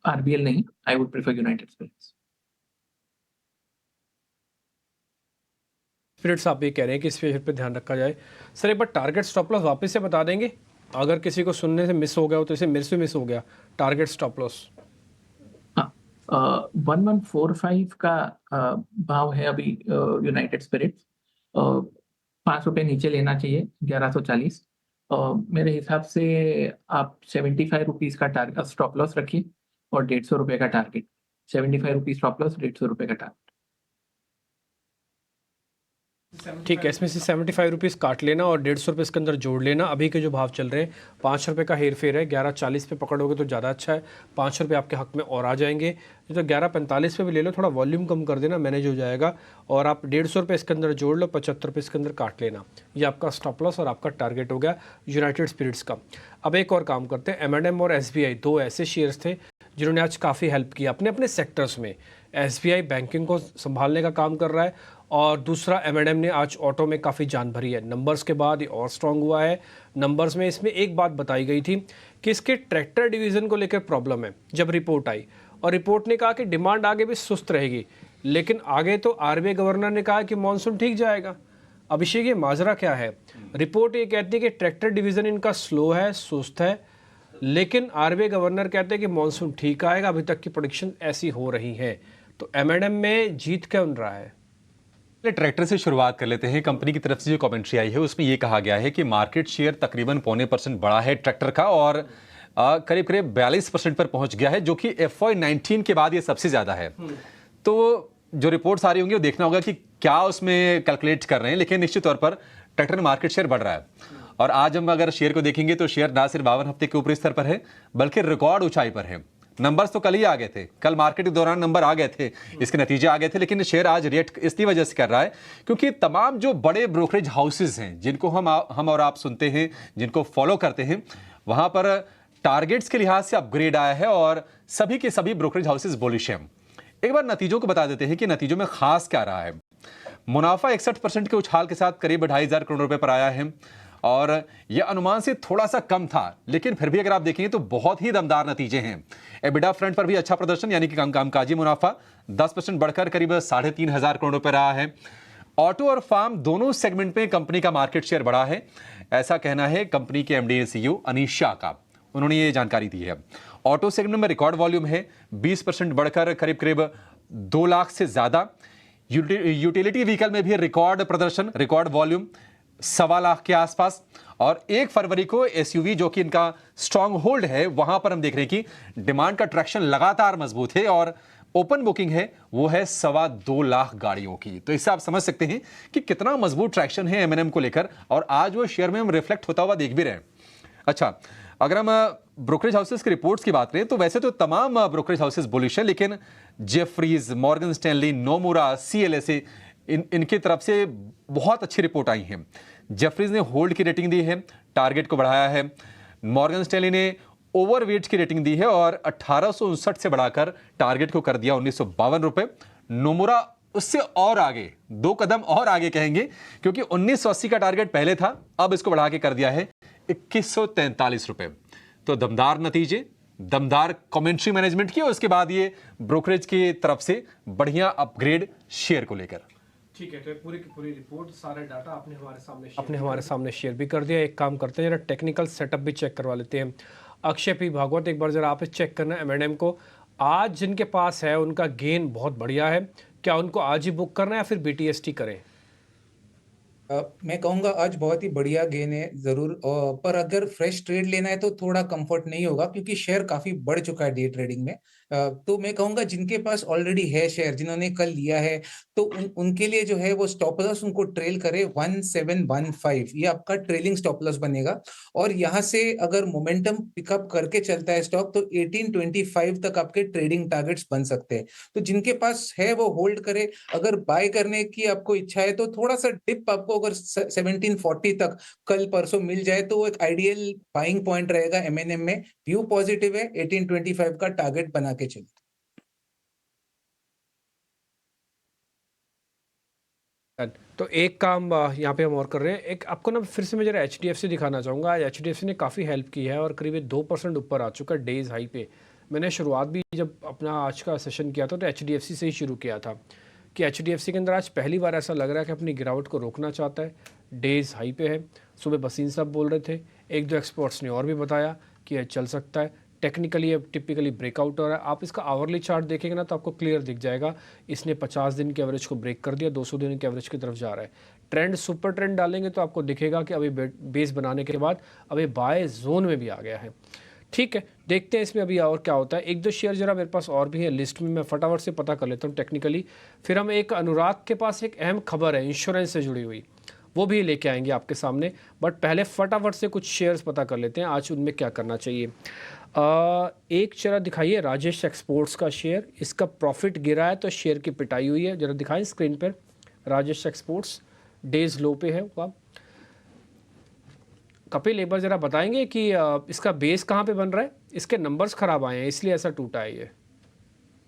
आरबीएल नहीं, I would prefer United Spirits. Spirits आप ये कह रहे हैं कि इस पे ध्यान रखा जाए। सर एक बार टारगेट स्टॉप लॉस वापस से बता देंगे, अगर किसी को सुनने से मिस हो गया हो तो इसे मेरे से मिस हो गया। टारगेट स्टॉप लॉस 1145 का भाव है अभी यूनाइटेड स्पिरिट्स। 5 रुपए नीचे लेना चाहिए 1140। मेरे हिसाब से आप 75 रुपीज़ का टारगेट स्टॉप लॉस रखिए और 150 रुपये का टारगेट। 75 रुपीज़ स्टॉप लॉस, 150 रुपये का टारगेट। ठीक है, इसमें से 75 रुपीज़ काट लेना और 150 रुपये इसके अंदर जोड़ लेना। अभी के जो भाव चल रहे हैं 5 रुपये का हेर फेर है, 1140 पे पकड़ोगे तो ज़्यादा अच्छा है, 5 रुपये आपके हक में और आ जाएंगे। तो 1145 पे भी ले लो, थोड़ा वॉल्यूम कम कर देना, मैनेज हो जाएगा। और आप 150 रुपये इसके अंदर जोड़ लो, 75 रुपये इसके अंदर काट लेना। ये आपका स्टॉप लॉस और आपका टारगेट हो गया यूनाइटेड स्पिरिट्स का। अब एक और काम करते हैं, M&M और SBI दो ऐसे शेयर्स थे जिन्होंने आज काफ़ी हेल्प किया अपने अपने सेक्टर्स में। SBI बैंकिंग को संभालने का काम कर रहा है और दूसरा M&M ने आज ऑटो में काफ़ी जान भरी है। नंबर्स के बाद ये और स्ट्रांग हुआ है। नंबर्स में इसमें एक बात बताई गई थी कि इसके ट्रैक्टर डिवीज़न को लेकर प्रॉब्लम है। जब रिपोर्ट आई और रिपोर्ट ने कहा कि डिमांड आगे भी सुस्त रहेगी, लेकिन आगे तो RBI गवर्नर ने कहा कि मॉनसून ठीक जाएगा। अभिषेक ये माजरा क्या है? रिपोर्ट ये कहती है कि ट्रैक्टर डिवीज़न इनका स्लो है, सुस्त है, लेकिन RBI गवर्नर कहते हैं कि मॉनसून ठीक आएगा। अभी तक की प्रेडिक्शन ऐसी हो रही है। तो M&M में जीत कौन रहा है? ट्रैक्टर से शुरुआत कर लेते हैं। कंपनी की तरफ से जो कमेंट्री आई है उसमें यह कहा गया है कि मार्केट शेयर तकरीबन 0.25% बढ़ा है ट्रैक्टर का और करीब करीब 42% पर पहुंच गया है, जो कि FY19 के बाद ये सबसे ज़्यादा है। तो जो रिपोर्ट्स आ रही होंगी वो देखना होगा कि क्या उसमें कैलकुलेट कर रहे हैं, लेकिन निश्चित तौर पर ट्रैक्टर मार्केट शेयर बढ़ रहा है। और आज हम अगर शेयर को देखेंगे तो शेयर ना सिर्फ 52 हफ्ते के ऊपरी स्तर पर है, बल्कि रिकॉर्ड ऊंचाई पर है। नंबर्स तो कल ही आ गए थे, कल मार्केट के दौरान नंबर आ गए थे, इसके नतीजे आ गए थे, लेकिन शेयर आज रिएक्ट इसी वजह से कर रहा है क्योंकि तमाम जो बड़े ब्रोकरेज हाउसेज हैं जिनको हम और आप सुनते हैं, जिनको फॉलो करते हैं, वहां पर टारगेट्स के लिहाज से अपग्रेड आया है और सभी के सभी ब्रोकरेज हाउसेज बुलिश हैं। एक बार नतीजों को बता देते हैं कि नतीजों में खास क्या रहा है। मुनाफा 61% के उछाल के साथ करीब 2,500 करोड़ रुपए पर आया है और यह अनुमान से थोड़ा सा कम था, लेकिन फिर भी अगर आप देखेंगे तो बहुत ही दमदार नतीजे हैं। एबिडा फ्रंट पर भी अच्छा प्रदर्शन, यानी कि कामकाजी मुनाफा 10% बढ़कर करीब 3,500 करोड़ रुपए रहा है। ऑटो और फार्म दोनों सेगमेंट में कंपनी का मार्केट शेयर बढ़ा है, ऐसा कहना है कंपनी के MD and CEO Anish Shah का। उन्होंने ये जानकारी दी है। ऑटो सेगमेंट में रिकॉर्ड वॉल्यूम है, 20% बढ़कर करीब करीब 2 लाख से ज्यादा। यूटिलिटी व्हीकल में भी रिकॉर्ड प्रदर्शन, रिकॉर्ड वॉल्यूम 1.25 लाख के आसपास। और 1 फरवरी को SUV जो कि इनका स्ट्रांग होल्ड है, वहां पर हम देख रहे हैं कि डिमांड का ट्रैक्शन लगातार मजबूत है और ओपन बुकिंग है वो है 2.25 लाख गाड़ियों की। तो इससे आप समझ सकते हैं कि कितना मजबूत ट्रैक्शन है M&M को लेकर और आज वो शेयर में हम रिफ्लेक्ट होता हुआ देख भी रहे हैं। अच्छा, अगर हम ब्रोकरेज हाउसेस की रिपोर्ट्स की बात करें तो वैसे तो तमाम ब्रोकरेज हाउसेस बुलिश हैं, लेकिन Jefferies, Morgan Stanley, Nomura, CLSA इनकी तरफ से बहुत अच्छी रिपोर्ट आई है। जेफरीज ने होल्ड की रेटिंग दी है, टारगेट को बढ़ाया है। मॉर्गन स्टैनली ने ओवरवेट की रेटिंग दी है और 1859 से बढ़ाकर टारगेट को कर दिया 1952 रुपए। नोमुरा उससे और आगे, 2 कदम और आगे कहेंगे, क्योंकि 1980 का टारगेट पहले था, अब इसको बढ़ा के कर दिया है 2143 रुपए। तो दमदार नतीजे, दमदार कमेंट्री मैनेजमेंट की और उसके बाद ये ब्रोकरेज की तरफ से बढ़िया अपग्रेड शेयर को लेकर। ठीक है, तो पूरी की पूरी रिपोर्ट, सारे डाटा आपने हमारे सामने शेयर भी कर दिया। एक काम करते हैं, जरा टेक्निकल सेटअप भी चेक करवा लेते हैं। अक्षय P भागवत, एक बार जरा आप चेक करना M&M को। आज जिनके पास है उनका गेन बहुत बढ़िया है, क्या उनको आज ही बुक करना है या फिर BTST करें? मैं कहूंगा आज बहुत ही बढ़िया गेन है जरूर, पर अगर फ्रेश ट्रेड लेना है तो थोड़ा कंफर्ट नहीं होगा क्योंकि शेयर काफी बढ़ चुका है डे ट्रेडिंग में। तो मैं कहूंगा जिनके पास ऑलरेडी है शेयर, जिन्होंने कल लिया है, तो उनके लिए जो है वो स्टॉप लॉस उनको ट्रेल करे 1715, ये आपका ट्रेलिंग स्टॉप लॉस बनेगा। और यहाँ से अगर मोमेंटम पिकअप करके चलता है स्टॉक तो 1825 तक आपके ट्रेडिंग टारगेट्स बन सकते हैं। तो जिनके पास है वो होल्ड करे। अगर बाय करने की आपको इच्छा है तो थोड़ा सा डिप आपको अगर 1740 तक कल परसों मिल जाए तो वो एक आइडियल बाइंग पॉइंट रहेगा एमएनएम में। व्यू पॉजिटिव है, 1825 का टारगेट बना के चलो। तो एक काम यहाँ पे हम और कर रहे हैं, एक आपको ना फिर से मैं जरा HDFC दिखाना चाहूँगा। आज HDFC ने काफ़ी हेल्प की है और करीब 2% ऊपर आ चुका है डेज हाई पे। मैंने शुरुआत भी जब अपना आज का सेशन किया था तो HDFC से ही शुरू किया था कि HDFC के अंदर आज पहली बार ऐसा लग रहा है कि अपनी गिरावट को रोकना चाहता है, डेज हाई पे है। सुबह बसीन साहब बोल रहे थे, एक दो एक्सपर्ट्स ने और भी बताया कि यह चल सकता है। टेक्निकली अब टिपिकली ब्रेकआउट हो रहा है। आप इसका आवरली चार्ट देखेंगे ना तो आपको क्लियर दिख जाएगा, इसने 50 दिन के एवरेज को ब्रेक कर दिया, 200 दिन के एवरेज की तरफ जा रहा है। ट्रेंड सुपर ट्रेंड डालेंगे तो आपको दिखेगा कि अभी बेस बनाने के बाद अभी बाय जोन में भी आ गया है। ठीक है, देखते हैं इसमें अभी और क्या होता है। एक दो शेयर जरा मेरे पास और भी है लिस्ट में, मैं फटाफट से पता कर लेता हूँ टेक्निकली। फिर हम एक अनुराग के पास एक अहम खबर है इंश्योरेंस से जुड़ी हुई, वो भी लेके आएंगे आपके सामने। बट पहले फटाफट से कुछ शेयर्स पता कर लेते हैं आज उनमें क्या करना चाहिए। एक जरा दिखाइए राजेश एक्सपोर्ट्स का शेयर, इसका प्रॉफिट गिरा है तो शेयर की पिटाई हुई है। जरा दिखाएं स्क्रीन पर, राजेश एक्सपोर्ट्स डेज लो पे है। आप कपिल एक बार ज़रा बताएंगे कि इसका बेस कहाँ पे बन रहा है? इसके नंबर्स खराब आए हैं इसलिए ऐसा टूटा है ये।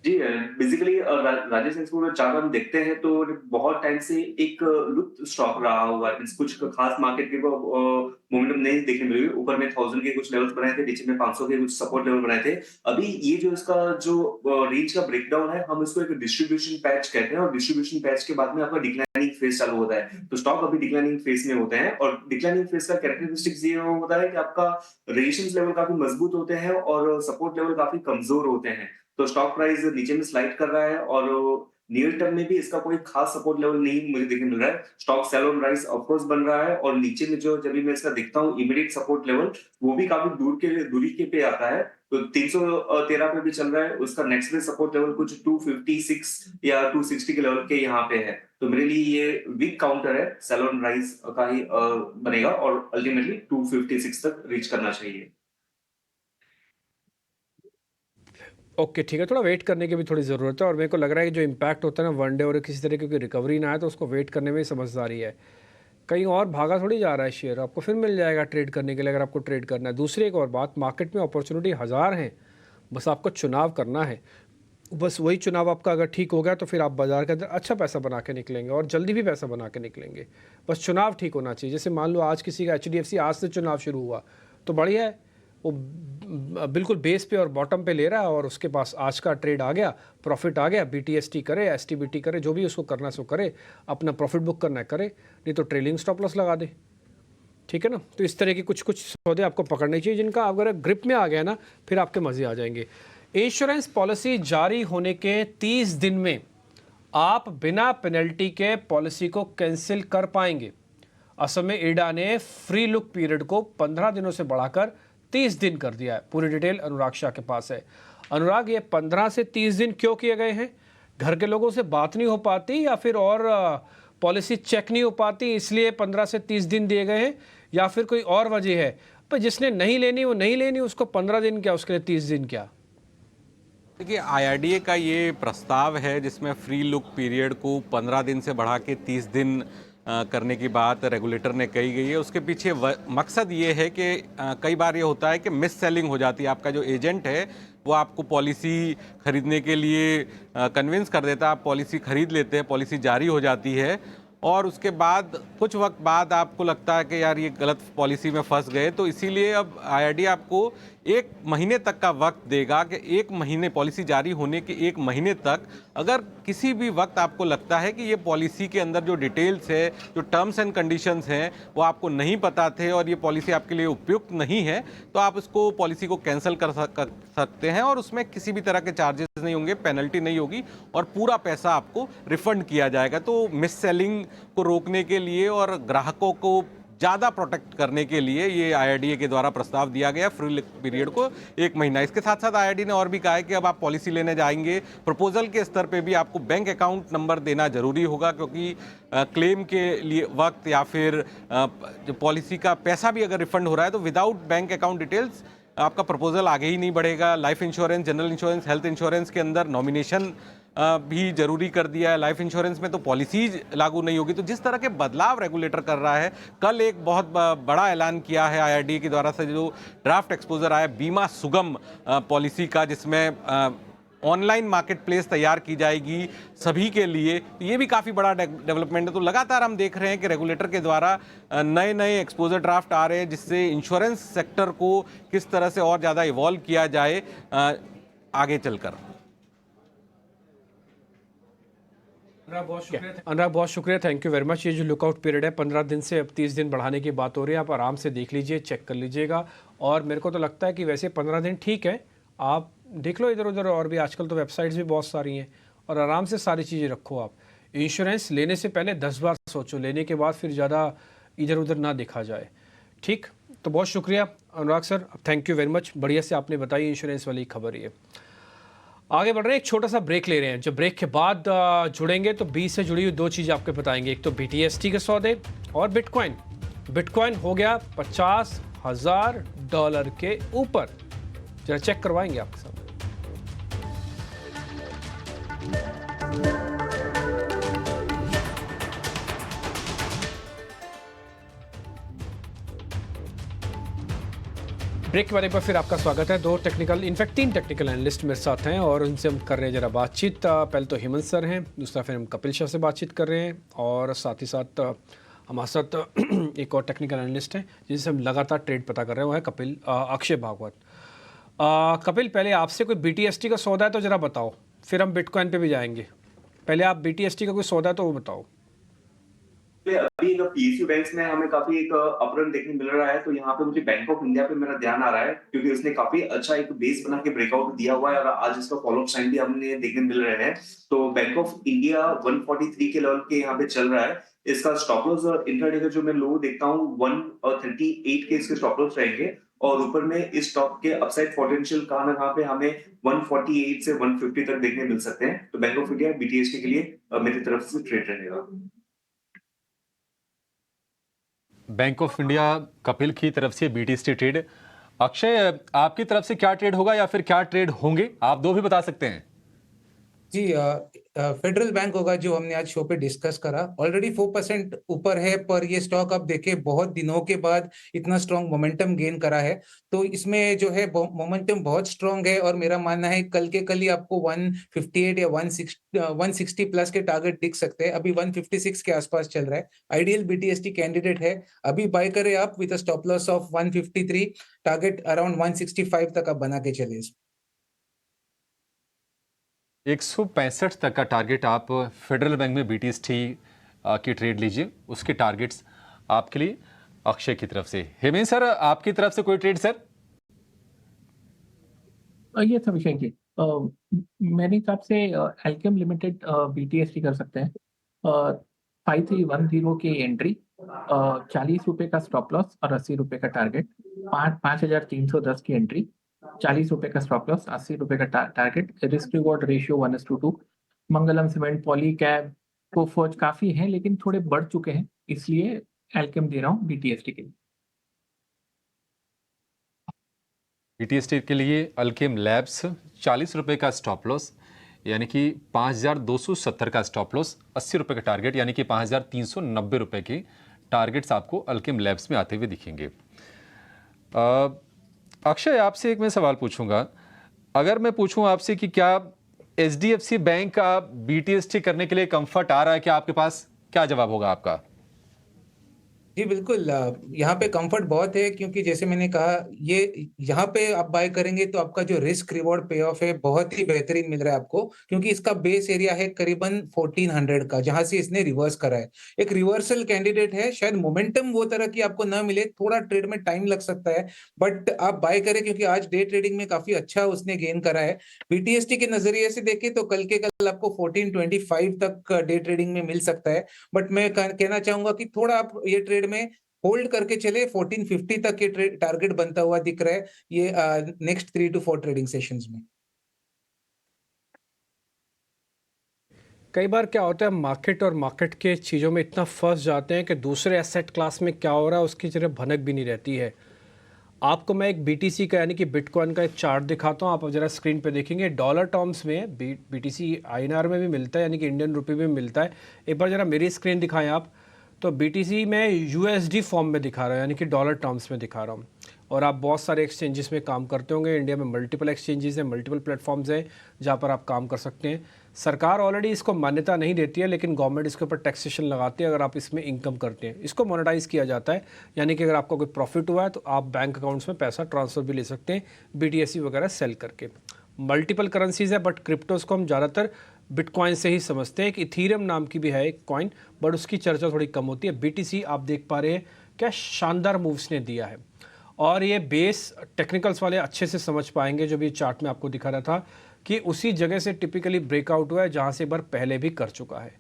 जी, बेसिकली राजेश एक्सपोर्ट चार्ट हम देखते हैं तो बहुत टाइम से एक लुप्त स्टॉक रहा हुआ है। कुछ खास मार्केट के मोमेंटम नहीं देखने मिले। ऊपर में 1000 के कुछ लेवल्स बनाए थे, नीचे में 500 के कुछ सपोर्ट लेवल बनाए थे। अभी ये जो इसका जो रेंज का ब्रेकडाउन है, हम इसको एक डिस्ट्रीब्यूशन पैच कहते हैं और डिस्ट्रीब्यूशन पैच के बाद में आपका डिक्लाइनिंग फेज चालू होता है। तो स्टॉक अभी डिक्लाइनिंग फेज में होते हैं और डिक्लाइनिंग फेज का कैरेक्टरिस्टिक्स ये होता है कि आपका रेजिस्टेंस लेवल काफी मजबूत होते हैं और सपोर्ट लेवल काफी कमजोर होते हैं। तो स्टॉक प्राइस नीचे में स्लाइड कर रहा है और नियर टर्म में भी इसका कोई खास सपोर्ट लेवल नहीं मुझे देखने मिल रहा है। Stock sell on rise of course बन रहा है और नीचे में जो जब भी मैं इसका देखता हूँ इमीडिएट सपोर्ट लेवल, वो भी काफी दूरी के पे आता है। तो 313 पे भी चल रहा है। उसका नेक्स्ट में सपोर्ट लेवल कुछ 256 या 260 के लेवल के यहाँ पे है। तो मेरे लिए ये वीक काउंटर है, सेल ऑन राइज का ही बनेगा और अल्टीमेटली 256 तक रीच करना चाहिए। ओके ठीक है, थोड़ा वेट करने की भी थोड़ी ज़रूरत है और मेरे को लग रहा है कि जो इम्पैक्ट होता है ना वन डे और किसी तरीके की रिकवरी ना आए तो उसको वेट करने में समझदारी है। कहीं और भागा थोड़ी जा रहा है शेयर, आपको फिर मिल जाएगा ट्रेड करने के लिए अगर आपको ट्रेड करना है। दूसरी एक और बात, मार्केट में अपॉर्चुनिटी हज़ार हैं, बस आपको चुनाव करना है। बस वही चुनाव आपका अगर ठीक हो गया तो फिर आप बाज़ार के अंदर अच्छा पैसा बना के निकलेंगे और जल्दी भी पैसा बना के निकलेंगे। बस चुनाव ठीक होना चाहिए। जैसे मान लो आज किसी का HDFC आज से चुनाव शुरू हुआ तो बढ़िया है, वो बिल्कुल बेस पे और बॉटम पे ले रहा है और उसके पास आज का ट्रेड आ गया, प्रॉफिट आ गया, BTST करे, STBT करे, जो भी उसको करना सो करे, अपना प्रॉफिट बुक करना है करे, नहीं तो ट्रेलिंग स्टॉप लॉस लगा दे। ठीक है ना। तो इस तरह की कुछ कुछ सौदे आपको पकड़ने चाहिए जिनका अगर ग्रिप में आ गया ना फिर आपके मज़े आ जाएंगे। इंश्योरेंस पॉलिसी जारी होने के 30 दिन में आप बिना पेनल्टी के पॉलिसी को कैंसिल कर पाएंगे। असल में IRDA ने फ्री लुक पीरियड को 15 दिनों से बढ़ाकर 30 दिन कर दिया है। पूरी डिटेल अनुराग शाह के पास है। अनुराग, ये 15 से 30 दिन क्यों किए गए हैं? घर के लोगों से बात नहीं हो पाती या फिर और पॉलिसी चेक नहीं हो पाती इसलिए 15 से 30 दिन दिए गए हैं, या फिर कोई और वजह है? पर जिसने नहीं लेनी वो नहीं लेनी, उसको 15 दिन क्या, उसके लिए 30 दिन क्या? देखिए, IRDA का ये प्रस्ताव है जिसमें फ्री लुक पीरियड को 15 दिन से बढ़ा के 30 दिन करने की बात रेगुलेटर ने कही गई है। उसके पीछे मकसद ये है कि कई बार ये होता है कि मिस सेलिंग हो जाती है। आपका जो एजेंट है वो आपको पॉलिसी खरीदने के लिए कन्विंस कर देता है, आप पॉलिसी खरीद लेते हैं, पॉलिसी जारी हो जाती है और उसके बाद कुछ वक्त बाद आपको लगता है कि यार ये गलत पॉलिसी में फंस गए। तो इसीलिए अब IRDA आपको 1 महीने तक का वक्त देगा कि 1 महीने पॉलिसी जारी होने के 1 महीने तक अगर किसी भी वक्त आपको लगता है कि ये पॉलिसी के अंदर जो डिटेल्स है, जो टर्म्स एंड कंडीशंस हैं, वो आपको नहीं पता थे और ये पॉलिसी आपके लिए उपयुक्त नहीं है, तो आप उसको पॉलिसी को कैंसिल कर सकते हैं और उसमें किसी भी तरह के चार्जेस नहीं होंगे, पेनल्टी नहीं होगी और पूरा पैसा आपको रिफंड किया जाएगा। तो मिस सेलिंग को रोकने के लिए और ग्राहकों को ज़्यादा प्रोटेक्ट करने के लिए ये IRDA के द्वारा प्रस्ताव दिया गया फ्री लुक पीरियड को 1 महीना। इसके साथ साथ IRDA ने और भी कहा है कि अब आप पॉलिसी लेने जाएंगे, प्रपोजल के स्तर पे भी आपको बैंक अकाउंट नंबर देना जरूरी होगा, क्योंकि क्लेम के लिए वक्त या फिर जो पॉलिसी का पैसा भी अगर रिफंड हो रहा है तो विदाउट बैंक अकाउंट डिटेल्स आपका प्रपोजल आगे ही नहीं बढ़ेगा। Life insurance, general insurance, health insurance के अंदर नॉमिनेशन भी जरूरी कर दिया है। लाइफ इंश्योरेंस में तो पॉलिसीज लागू नहीं होगी। तो जिस तरह के बदलाव रेगुलेटर कर रहा है, कल एक बहुत बड़ा ऐलान किया है IRDA के द्वारा से जो ड्राफ्ट एक्सपोजर आया बीमा सुगम पॉलिसी का, जिसमें ऑनलाइन मार्केट प्लेस तैयार की जाएगी सभी के लिए। ये भी काफ़ी बड़ा डेवलपमेंट है। तो लगातार हम देख रहे हैं कि रेगुलेटर के द्वारा नए नए एक्सपोजर ड्राफ्ट आ रहे हैं, जिससे इंश्योरेंस सेक्टर को किस तरह से और ज़्यादा इवॉल्व किया जाए आगे चलकर। अनुराग बहुत शुक्रिया, थैंक यू वेरी मच। ये जो लुकआउट पीरियड है 15 दिन से अब 30 दिन बढ़ाने की बात हो रही है, आप आराम से देख लीजिए, चेक कर लीजिएगा। और मेरे को तो लगता है कि वैसे 15 दिन ठीक है, आप देख लो इधर उधर, और भी आजकल तो वेबसाइट्स भी बहुत सारी हैं, और आराम से सारी चीज़ें रखो। आप इंश्योरेंस लेने से पहले 10 बार सोचो, लेने के बाद फिर ज़्यादा इधर उधर ना देखा जाए। ठीक, तो बहुत शुक्रिया Anurag sir, thank you very much, बढ़िया से आपने बताई इंश्योरेंस वाली खबर। ये आगे बढ़ रहे हैं, एक छोटा सा ब्रेक ले रहे हैं। जब ब्रेक के बाद जुड़ेंगे तो 20 से जुड़ी हुई 2 चीज़ें आपको बताएंगे, एक तो BTST के सौदे और बिटकॉइन। बिटकॉइन हो गया $50,000 के ऊपर, जरा चेक करवाएंगे आपके साथ। ब्रेक के बारे पर फिर आपका स्वागत है। 3 टेक्निकल एनालिस्ट मेरे साथ हैं और उनसे हम कर रहे हैं जरा बातचीत। पहले तो हेमंत सर हैं, दूसरा फिर हम कपिल शाह से बातचीत कर रहे हैं, और साथ ही साथ हमारे साथ एक और टेक्निकल एनालिस्ट हैं जिनसे हम लगातार ट्रेड पता कर रहे हैं, वो है अक्षय भागवत। कपिल, पहले आपसे कोई BTST का सौदा है तो ज़रा बताओ, फिर हम बिटकॉइन पे भी जाएंगे। पहले आप BTST का कोई सौदा है तो वो बताओ। अभी PSU बैंक्स में हमें काफी एक अपरन देखने मिल रहा है, तो यहाँ पे मुझे बैंक ऑफ इंडिया पे मेरा ध्यान आ रहा है, क्योंकि उसने काफी अच्छा एक बेस बना के ब्रेकआउट दिया हुआ है और आज इसका फॉलोअप साइन भी हमने देखने मिल रहे हैं। तो बैंक ऑफ इंडिया 143 के लेवल के यहाँ पे चल रहा है। इसका स्टॉप लॉस और इंट्राडे का जो मैं लो देखता हूँ 138 के इसके स्टॉप लॉस रहेंगे, और ऊपर में इस स्टॉक के अपसाइड पोटेंशियल कहाँ ना कहाँ पे हमें 148 से 150 तक देखने मिल सकते हैं। तो बैंक ऑफ इंडिया BTST के लिए मेरी तरफ से ट्रेड रहेगा। बैंक ऑफ इंडिया कपिल की तरफ से BTST ट्रेड। अक्षय, आपकी तरफ से क्या ट्रेड होगा या फिर क्या ट्रेड होंगे, आप 2 भी बता सकते हैं। जी, फेडरल बैंक होगा जो हमने आज शो पे डिस्कस करा। ऑलरेडी 4% ऊपर है, पर ये स्टॉक आप देखें बहुत दिनों के बाद इतना स्ट्रॉन्ग मोमेंटम गेन करा है, तो इसमें जो है मोमेंटम बहुत स्ट्रॉन्ग है। और मेरा मानना है कल के कल ही आपको 158 या 160 प्लस के टारगेट दिख सकते हैं। अभी 156 के आसपास चल रहा है, आइडियल BTST कैंडिडेट है। अभी बाय करें आप with stop loss of 153, target around 165 तक आप बना के चले। 165 तक का टारगेट आप फेडरल बैंक में BTST की ट्रेड लीजिए, उसके टारगेट्स आपके लिए अक्षय की तरफ से। हेमेंद्र सर, आपकी तरफ से कोई ट्रेड? सर ये था विषय जी, मेरे हिसाब से एल्केम लिमिटेड BTST कर सकते हैं। 5310 की एंट्री, 40 रुपए का स्टॉप लॉस और 80 रुपए का टारगेट। 5310 की एंट्री, 40 रुपए का स्टॉप लॉस, 80 रुपए का टारगेट। Risk reward ratio 1:2। मंगलम सीमेंट, पॉली कैब, कोफोर्ज काफी हैं लेकिन थोड़े बढ़ चुके हैं, इसलिए एल्केम दे रहा हूँ BTST के लिए। BTST के लिए अल्केम लैब्स 40 रुपए का स्टॉप लॉस, यानी कि 5270 का स्टॉप लॉस, 80 रुपए का टारगेट, यानी कि 5390 रुपए के टारगेट्स आपको अल्केम लैब्स में आते हुए दिखेंगे। अक्षय, आपसे एक मैं सवाल पूछूंगा। अगर मैं पूछूं आपसे कि क्या HDFC बैंक का BTST करने के लिए कंफर्ट आ रहा है क्या आपके पास, क्या जवाब होगा आपका? जी बिल्कुल, यहाँ पे कंफर्ट बहुत है क्योंकि जैसे मैंने कहा, ये यहाँ पे आप बाय करेंगे तो आपका जो रिस्क रिवॉर्ड पे ऑफ है बहुत ही बेहतरीन मिल रहा है आपको, क्योंकि इसका बेस एरिया है करीबन 1400 का, जहां से इसने रिवर्स करा है। एक रिवर्सल कैंडिडेट है, शायद मोमेंटम वो तरह की आपको ना मिले, थोड़ा ट्रेड में टाइम लग सकता है, बट आप बाय करें क्योंकि आज डे ट्रेडिंग में काफी अच्छा उसने गेन करा है। बीटीएसटी के नजरिए से देखें तो कल के कल आपको 1425 तक डे ट्रेडिंग में मिल सकता है, बट मैं कहना चाहूंगा कि थोड़ा आप ये ट्रेड में होल्ड करके चले। 1450 तक ये टारगेट बनता हुआ दिख रहा है ये नेक्स्ट 3 to 4 ट्रेडिंग सेशंस में। कई बार क्या होता है, मार्केट और मार्केट के चीज़ों में इतना फंस जाते हैं कि दूसरे एसेट क्लास में क्या हो रहा है उसकी जरा भनक भी नहीं रहती है। आपको मैं एक बीटीसी का यानी कि बिटकॉइन का एक चार्ट दिखाता हूँ, आप ज़रा स्क्रीन पे देखेंगे डॉलर टर्म्स में बीटीसी आईएनआर में भी मिलता है यानी कि इंडियन रुपये में मिलता है। एक बार ज़रा मेरी स्क्रीन दिखाएं आप, तो बीटीसी में यूएसडी फॉर्म में दिखा रहा है यानी कि डॉलर टर्म्स में दिखा रहा हूँ। और आप बहुत सारे एक्सचेंजेस में काम करते होंगे, इंडिया में मल्टीपल एक्सचेंजेस हैं, मल्टीपल प्लेटफॉर्म्स हैं जहाँ पर आप काम कर सकते हैं। सरकार ऑलरेडी इसको मान्यता नहीं देती है, लेकिन गवर्नमेंट इसके ऊपर टैक्सेशन लगाती है अगर आप इसमें इनकम करते हैं। इसको मोनेटाइज किया जाता है, यानी कि अगर आपका कोई प्रॉफिट हुआ है तो आप बैंक अकाउंट्स में पैसा ट्रांसफ़र भी ले सकते हैं बीटीएससी वगैरह सेल करके। मल्टीपल करेंसीज है, बट क्रिप्टोज़ को हम ज़्यादातर बिटकॉइन से ही समझते हैं। एक इथीरियम नाम की भी है एक कॉइन, बट उसकी चर्चा थोड़ी कम होती है। बीटीसी आप देख पा रहे हैं क्या शानदार मूव्स ने दिया है, और ये बेस टेक्निकल्स वाले अच्छे से समझ पाएंगे, जो भी चार्ट में आपको दिखा रहा था कि उसी जगह से टिपिकली ब्रेकआउट हुआ है जहाँ से एक बार पहले भी कर चुका है।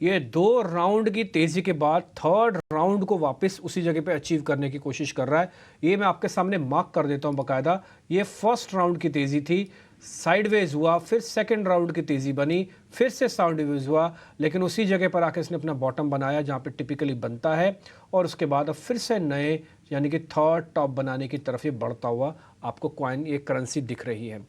ये 2 राउंड की तेज़ी के बाद थर्ड राउंड को वापस उसी जगह पे अचीव करने की कोशिश कर रहा है। ये मैं आपके सामने मार्क कर देता हूँ बाकायदा। ये फर्स्ट राउंड की तेज़ी थी, साइडवेज हुआ, फिर सेकंड राउंड की तेज़ी बनी, फिर से साइडवेज हुआ, लेकिन उसी जगह पर आके इसने अपना बॉटम बनाया जहाँ पे टिपिकली बनता है, और उसके बाद अब फिर से नए यानी कि थर्ड टॉप बनाने की तरफ ये बढ़ता हुआ आपको कॉइन, ये करेंसी दिख रही है।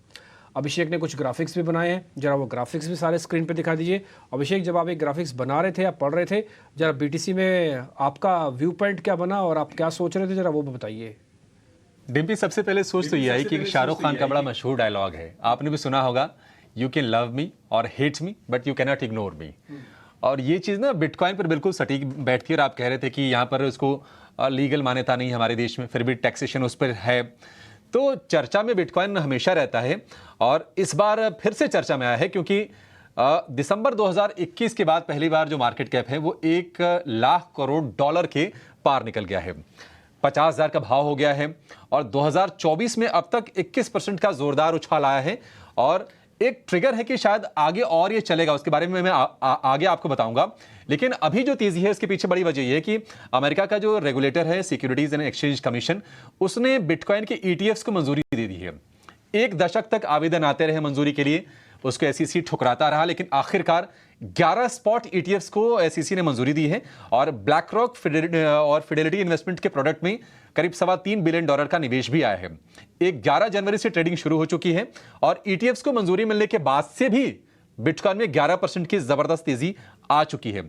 अभिषेक ने कुछ ग्राफिक्स भी बनाए हैं, जरा वो ग्राफिक्स भी सारे स्क्रीन पे दिखा दीजिए। अभिषेक, जब आप एक ग्राफिक्स बना रहे थे या पढ़ रहे थे, जरा बीटीसी में आपका व्यू पॉइंट क्या बना और आप क्या सोच रहे थे, जरा वो बताइए। डिम्पी, सबसे पहले सोच तो ये आई कि शाहरुख खान का बड़ा मशहूर डायलॉग है, आपने भी सुना होगा, यू कैन लव मी और hate me but you can not ignore me. और ये चीज़ ना बिटकॉइन पर बिल्कुल सटीक बैठती है। और आप कह रहे थे कि यहाँ पर उसको लीगल मान्यता नहीं हमारे देश में, फिर भी टैक्सेशन उस पर है, तो चर्चा में बिटकॉइन हमेशा रहता है। और इस बार फिर से चर्चा में आया है क्योंकि दिसंबर 2021 के बाद पहली बार जो मार्केट कैप है वो 1 लाख करोड़ डॉलर के पार निकल गया है, 50,000 का भाव हो गया है। और 2024 में अब तक 21% का जोरदार उछाल आया है, और एक ट्रिगर है कि शायद आगे और ये चलेगा, उसके बारे में मैं आगे आपको बताऊंगा। लेकिन अभी जो तेजी है इसके पीछे बड़ी वजह यह है कि अमेरिका का जो रेगुलेटर है, सिक्योरिटीज एंड एक्सचेंज कमीशन, उसने बिटकॉइन के ईटीएफ्स को मंजूरी दे दी है। 1 दशक तक आवेदन आते रहे मंजूरी के लिए, उसको एसईसी ठुकराता रहा, लेकिन आखिरकार 11 स्पॉट ईटीएफ्स को एसईसी ने मंजूरी दी है। और ब्लैक रॉक और फिडेलिटी इन्वेस्टमेंट के प्रोडक्ट में करीब $3.25 बिलियन का निवेश भी आया है। 11 जनवरी से ट्रेडिंग शुरू हो चुकी है, और ईटीएफ्स को मंजूरी मिलने के बाद से भी बिटकॉइन में 11% की जबरदस्त तेजी आ चुकी है।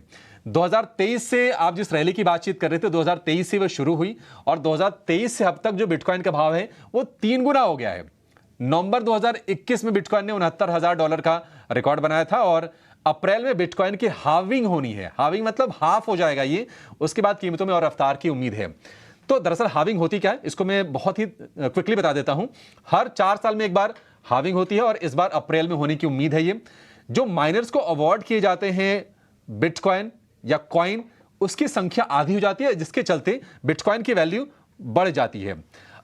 2023 से आप जिस रैली की बातचीत कर रहे थे, 2023 से वह शुरू हुई, और 2023 से अब तक जो बिटकॉइन का भाव है वो 3 गुना हो गया है। नवंबर 2021 में बिटकॉइन ने $69,000 का रिकॉर्ड बनाया था, और अप्रैल में बिटकॉइन की हाविंग होनी है। हाविंग मतलब हाफ हो जाएगा ये, उसके बाद कीमतों में और रफ्तार की उम्मीद है। तो दरअसल हाविंग होती क्या है, इसको मैं बहुत ही क्विकली बता देता हूं। हर 4 साल में एक बार हाविंग होती है, और इस बार अप्रैल में होने की उम्मीद है। ये जो माइनर्स को अवार्ड किए जाते हैं बिटकॉइन या कॉइन, उसकी संख्या आधी हो जाती है, जिसके चलते बिटकॉइन की वैल्यू बढ़ जाती है।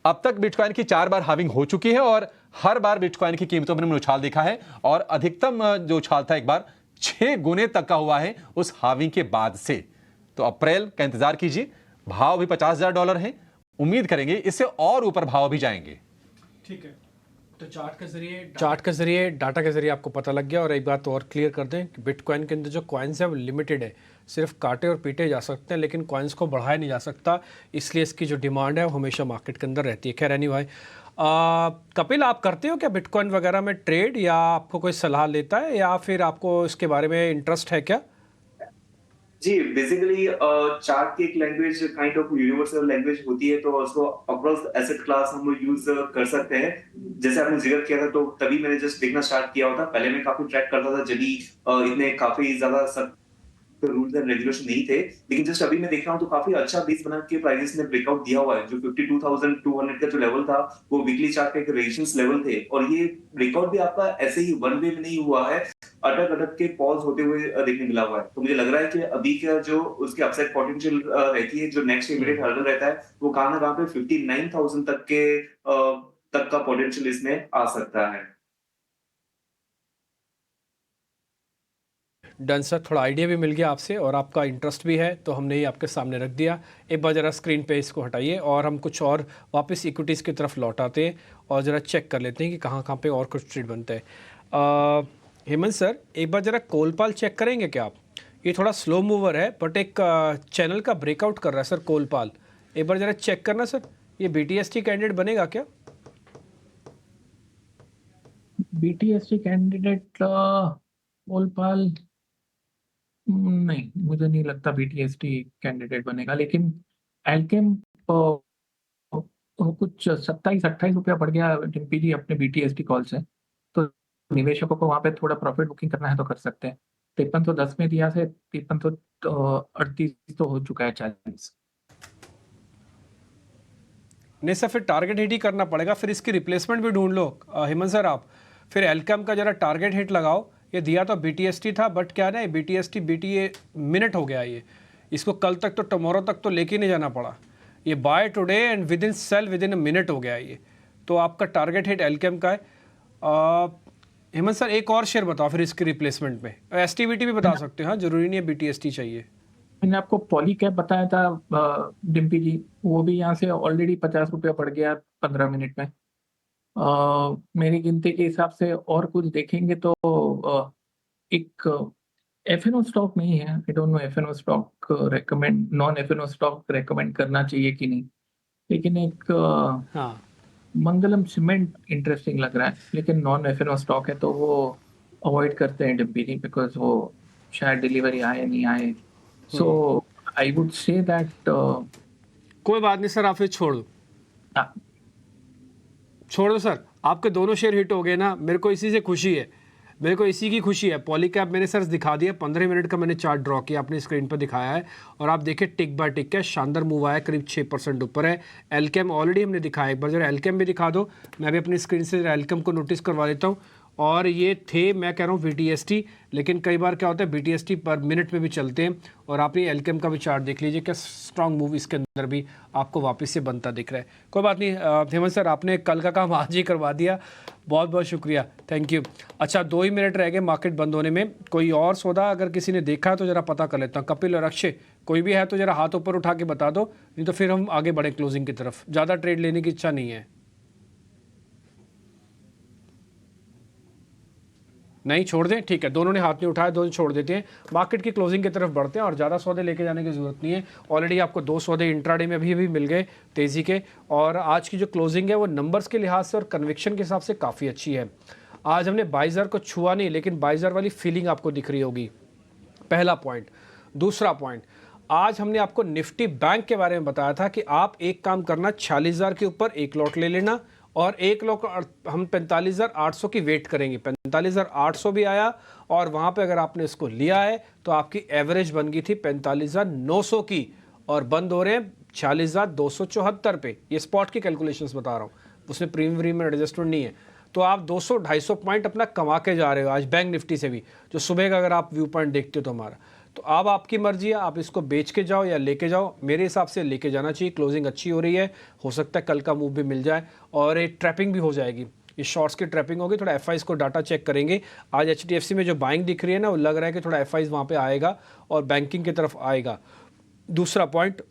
अब तक बिटकॉइन की 4 बार हाविंग हो चुकी है, और हर बार बिटकॉइन की कीमतों में उछाल देखा है, और अधिकतम जो उछाल था एक बार 6 गुने तक का हुआ है उस हाविंग के बाद से। तो अप्रैल का इंतजार कीजिए, भाव भी $50,000 है, उम्मीद करेंगे इससे और ऊपर भाव भी जाएंगे। ठीक है, तो चार्ट के जरिए डाटा के जरिए आपको पता लग गया। और एक बात और क्लियर कर दें कि बिटकॉइन के अंदर जो कॉइन्स है वो लिमिटेड है, सिर्फ काटे और पीटे जा सकते हैं, लेकिन कॉइन्स को बढ़ाया नहीं जा सकता, इसलिए इसकी जो डिमांड है वो हमेशा मार्केट के अंदर रहती है। खैर एनी भाई, कपिल, आप करते हो क्या बिटकॉइन वगैरह में ट्रेड, या आपको कोई सलाह लेता है, या फिर आपको इसके बारे में इंटरेस्ट है क्या? जी, बेसिकली चार्ट की एक language kind of universal language होती है, तो उसको अक्रॉस एसेट क्लास हम लोग यूज कर सकते हैं। जैसे आपने जिक्र किया था, तो तभी मैंने जस्ट देखना स्टार्ट किया होता। पहले मैं काफी ट्रैक करता था जब इतने काफी ज्यादा रूल्स एंड रेगुलेशन नहीं थे, लेकिन जस्ट अभी मैं देख रहा हूँ तो काफी अच्छा बेस बना के प्राइसेस ने ब्रेकआउट दिया हुआ है। जो 52,200 का जो लेवल था वो वीकली चार्ट का एक रेजिस्टेंस लेवल थे, और ये ब्रेकआउट भी आपका ऐसे ही वन वे में नहीं हुआ है, अटक अटक के पॉज होते हुए देखने मिला हुआ है। तो मुझे लग रहा है कि अभी का जो उसके अपसाइड पोटेंशियल रहती है, जो नेक्स्ट इमीडिएट हर्डल रहता है वो कहाँ ना कहाँ पे 59,000 तक का पोटेंशियल इसमें आ सकता है। डन सर, थोड़ा आइडिया भी मिल गया आपसे और आपका इंटरेस्ट भी है, तो हमने ये आपके सामने रख दिया। एक बार ज़रा स्क्रीन पे इसको हटाइए और हम कुछ और वापस इक्विटीज़ की तरफ लौट आते हैं और ज़रा चेक कर लेते हैं कि कहाँ कहाँ पे और कुछ ट्रेड बनते हैं। हेमंत सर, एक बार ज़रा कोलपाल चेक करेंगे क्या आप? ये थोड़ा स्लो मूवर है बट एक चैनल का ब्रेकआउट कर रहा है सर कोलपाल। एक बार ज़रा चेक करना सर, ये BTST कैंडिडेट बनेगा क्या? BTST कैंडिडेट कोलपाल नहीं, मुझे नहीं लगता BTST कैंडिडेट बनेगा, लेकिन एल्केम कुछ 27-28 रुपया बढ़ गया डिम्पी जी अपने BTST कॉल से, तो निवेशकों को वहां पे थोड़ा प्रॉफिट बुकिंग करना है तो कर सकते हैं। 5310 में दिया से 5338 तो हो चुका है 40। नहीं सर, फिर टारगेट हिट ही करना पड़ेगा, फिर इसकी रिप्लेसमेंट भी ढूंढ लो हेमंत सर आप। फिर एल्केम का जरा टारगेट हिट लगाओ। ये दिया तो BTST था बट क्या ना, BTST BTA मिनट हो गया ये, इसको कल तक तो टमोरो तक तो लेके नहीं जाना पड़ा। ये buy today and within sell within a minute हो गया ये, तो आपका टारगेट हिट एल्केम का है। हेमंत सर एक और शेयर बताओ फिर इसकी रिप्लेसमेंट में, STBT भी बता सकते हो, हाँ जरूरी नहीं है BTST चाहिए। मैंने आपको पॉलीकैप बताया था डिम्पी जी, वो भी यहाँ से ऑलरेडी 50 रुपया बढ़ गया 15 मिनट में। मेरी गिनती के हिसाब से और कुछ देखेंगे तो एक FNO स्टॉक नहीं है। I don't know FNO stock recommend, non FNO stock recommend करना चाहिए कि नहीं, लेकिन एक हाँ मंगलम सीमेंट इंटरेस्टिंग लग रहा है, लेकिन नॉन FNO स्टॉक है तो वो अवॉइड करते हैं डिम्पी जी, बिकॉज वो शायद डिलीवरी आए नहीं आए। सो आई वुड से दैट कोई बात नहीं सर, आप फिर छोड़ दो, छोड़ दो सर, आपके दोनों शेयर हिट हो गए ना, मेरे को इसी से खुशी है, मेरे को इसी की खुशी है। पॉलीकैप मैंने सर दिखा दिया, 15 मिनट का मैंने चार्ट ड्रॉ किया, अपनी स्क्रीन पर दिखाया है, और आप देखिए टिक बाय टिक है, शानदार मूव आया, करीब 6% ऊपर है। एल्केम ऑलरेडी हमने दिखाया, एक बार जरा एल्केम भी दिखा दो, मैं भी अपनी स्क्रीन से एल्केम को नोटिस करवा देता हूँ। और ये थे, मैं कह रहा हूँ BTST, लेकिन कई बार क्या होता है BTST पर मिनट में भी चलते हैं, और आप ये एल्केम का भी चार्ट देख लीजिए, क्या स्ट्रॉन्ग मूव इसके अंदर भी आपको वापस से बनता दिख रहा है। कोई बात नहीं हेमंत सर, आपने कल का काम आज ही करवा दिया, बहुत बहुत शुक्रिया, थैंक यू। अच्छा 2 ही मिनट रह गए मार्केट बंद होने में, कोई और सौदा अगर किसी ने देखा है तो ज़रा पता कर लेता हूँ। कपिल और अक्षय कोई भी है तो ज़रा हाथ ऊपर उठा के बता दो, नहीं तो फिर हम आगे बढ़े क्लोजिंग की तरफ, ज़्यादा ट्रेड लेने की इच्छा नहीं है। नहीं छोड़ दें, ठीक है, दोनों ने हाथ नहीं उठाया, दोनों छोड़ देते हैं। मार्केट की क्लोजिंग की तरफ बढ़ते हैं और ज़्यादा सौदे लेके जाने की ज़रूरत नहीं है। ऑलरेडी आपको 2 सौदे इंट्राडे में अभी मिल गए तेज़ी के, और आज की जो क्लोजिंग है वो नंबर्स के लिहाज से और कन्विक्शन के हिसाब से काफ़ी अच्छी है। आज हमने बाइजर को छुआ नहीं, लेकिन बाइजर वाली फीलिंग आपको दिख रही होगी, पहला पॉइंट। दूसरा पॉइंट, आज हमने आपको निफ्टी बैंक के बारे में बताया था कि आप एक काम करना, 46,000 के ऊपर एक लॉट ले लेना, और एक लॉट हम 45,800 की वेट करेंगे। 45,800 भी आया, और वहाँ पे अगर आपने इसको लिया है तो आपकी एवरेज बन गई थी 45,900 की, और बंद हो रहे हैं 46,274 पे। ये स्पॉट की कैलकुलेशंस बता रहा हूँ, उसमें प्रीमियम एडजस्टमेंट नहीं है। तो आप 200-250 पॉइंट अपना कमा के जा रहे हो आज बैंक निफ्टी से भी, जो सुबह का अगर आप व्यू पॉइंट देखते हो तो हमारा। तो अब आपकी मर्जी है, आप इसको बेच के जाओ या लेके जाओ, मेरे हिसाब से लेके जाना चाहिए। क्लोजिंग अच्छी हो रही है, हो सकता है कल का मूव भी मिल जाए, और एक ट्रैपिंग भी हो जाएगी, ये शॉर्ट्स की ट्रैपिंग होगी। थोड़ा FIs को डाटा चेक करेंगे। आज HDFC में जो बाइंग दिख रही है ना, वो लग रहा है कि थोड़ा FIs वहाँ पे आएगा और बैंकिंग की तरफ आएगा। दूसरा पॉइंट,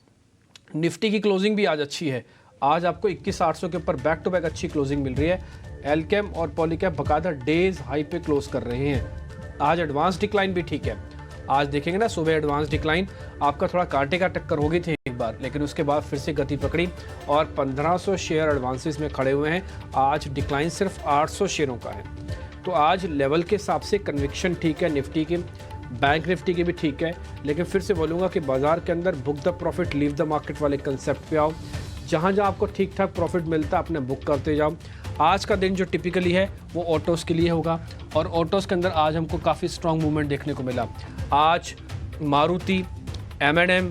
निफ्टी की क्लोजिंग भी आज अच्छी है, आज आपको 21,800 के ऊपर बैक टू बैक अच्छी क्लोजिंग मिल रही है। एल्केम और पॉलीकैप बकायदा डेज हाई पे क्लोज कर रहे हैं। आज एडवांस डिक्लाइन भी ठीक है, आज देखेंगे ना सुबह एडवांस डिक्लाइन आपका थोड़ा कांटे का टक्कर हो गई थी एक बार, लेकिन उसके बाद फिर से गति पकड़ी और 1500 शेयर एडवांसेस में खड़े हुए हैं। आज डिक्लाइन सिर्फ 800 शेयरों का है। तो आज लेवल के हिसाब से कन्विक्शन ठीक है निफ्टी की, बैंक निफ्टी की भी ठीक है, लेकिन फिर से बोलूँगा कि बाजार के अंदर book the profit leave the market वाले कंसेप्ट पे आओ। जहाँ जहाँ आपको ठीक ठाक प्रॉफिट मिलता है अपने बुक करते जाओ। आज का दिन जो टिपिकली है वो ऑटोज़ के लिए होगा, और ऑटोज़ के अंदर आज हमको काफ़ी स्ट्रॉन्ग मूवमेंट देखने को मिला। आज मारुति, M&M,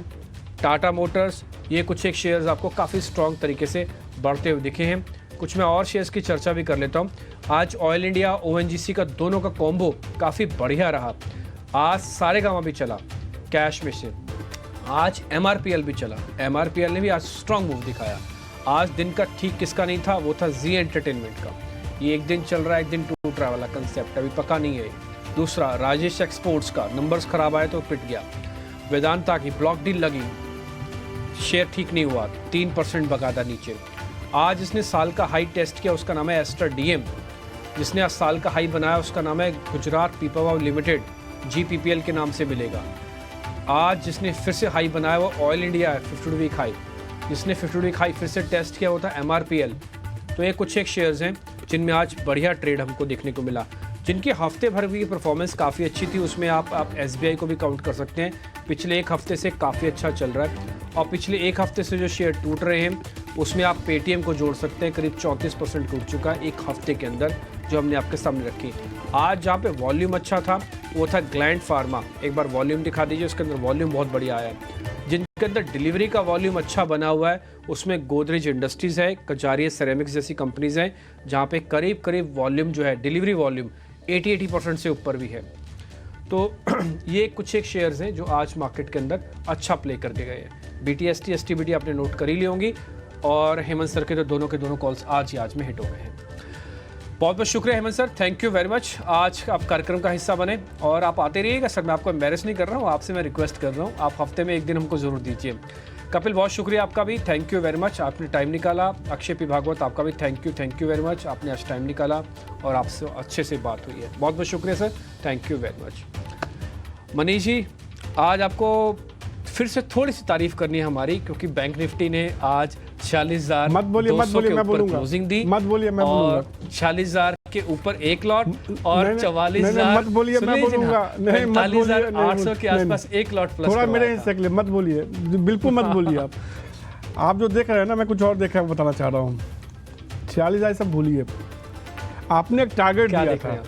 टाटा मोटर्स, ये कुछ एक शेयर्स आपको काफ़ी स्ट्रॉन्ग तरीके से बढ़ते हुए दिखे हैं। कुछ मैं और शेयर्स की चर्चा भी कर लेता हूँ। आज ऑयल इंडिया, ONGC का दोनों का कॉम्बो काफ़ी बढ़िया रहा। आज सारेगामा भी चला कैश में से, आज MRPL भी चला, MRPL ने भी आज स्ट्रॉन्ग मूव दिखाया। आज दिन का ठीक किसका नहीं था, वो था जी एंटरटेनमेंट का। ये एक दिन चल रहा है, एक दिन टूट रहा वाला कंसेप्ट अभी पका नहीं है। दूसरा राजेश एक्सपोर्ट्स का नंबर्स खराब आए तो पिट गया। वेदांता की ब्लॉक डील लगी, शेयर ठीक नहीं हुआ, 3% बकायदा नीचे। आज इसने साल का हाई टेस्ट किया, उसका नाम है एस्टर DM। जिसने आज साल का हाई बनाया उसका नाम है गुजरात पीपावाव लिमिटेड, GPPL के नाम से मिलेगा। आज जिसने फिर से हाई बनाया वो ऑयल इंडिया है, 52 वीक हाई। जिसने 52 वीक हाई फिर से टेस्ट किया वो था MRPL। तो ये कुछ एक शेयर्स हैं जिनमें आज बढ़िया ट्रेड हमको देखने को मिला। जिनकी हफ्ते भर की परफॉर्मेंस काफ़ी अच्छी थी, उसमें आप SBI को भी काउंट कर सकते हैं। पिछले एक हफ्ते से काफ़ी अच्छा चल रहा है। और पिछले एक हफ्ते से जो शेयर टूट रहे हैं उसमें आप पेटीएम को जोड़ सकते हैं, करीब 34% टूट चुका है एक हफ्ते के अंदर, जो हमने आपके सामने रखी। आज जहाँ पे वॉल्यूम अच्छा था वो था ग्लैंड फार्मा। एक बार वॉल्यूम दिखा दीजिए, उसके अंदर वॉल्यूम बहुत बढ़िया आया है। जिनके अंदर डिलीवरी का वॉल्यूम अच्छा बना हुआ है उसमें गोदरेज इंडस्ट्रीज़ है, कचारिया सेरेमिक्स जैसी कंपनीज हैं, जहाँ पे करीब करीब वॉल्यूम जो है, डिलीवरी वॉल्यूम 80% से ऊपर भी है। तो ये कुछ एक शेयर्स हैं जो आज मार्केट के अंदर अच्छा प्ले करके गए हैं। BTST, STBT आपने नोट कर ही ली होंगी, और हेमंत सर के तो दोनों के दोनों कॉल्स आज में हिट हो गए हैं। बहुत बहुत शुक्रिया Hemant sir, thank you very much. आज आप कार्यक्रम का हिस्सा बने और आप आते रहिएगा सर। मैं आपको एम्बेरस नहीं कर रहा हूँ, आपसे मैं रिक्वेस्ट कर रहा हूँ, आप हफ्ते में एक दिन हमको ज़रूर दीजिए। कपिल बहुत शुक्रिया आपका भी, थैंक यू वेरी मच, आपने टाइम निकाला। अक्षय पी भागवत आपका भी थैंक यू वेरी मच, आपने आज टाइम निकाला और आपसे अच्छे से बात हुई है। बहुत बहुत शुक्रिया sir, thank you very much. Manish ji, आज आपको फिर से थोड़ी सी तारीफ करनी है हमारी, क्योंकि बैंक निफ्टी ने आज 40,000 मत बोलिए मैं बोलूंगा, क्लोजिंग दी। मत बोलिए मैं बोलूंगा। 40,000 के ऊपर एक लॉट और 44,000 मत बोलिए मैं बोलूंगा। नहीं मत बोलिए, 45,800 के आसपास एक लॉट प्लस थोड़ा मेरे हिस्से के लिए मत बोलिए, बिल्कुल मत बोलिए। आप जो देख रहे हैं ना, मैं कुछ और देखा बताना चाह रहा हूँ। 40,000 सब भूलिए, आपने एक टारगेट दिया था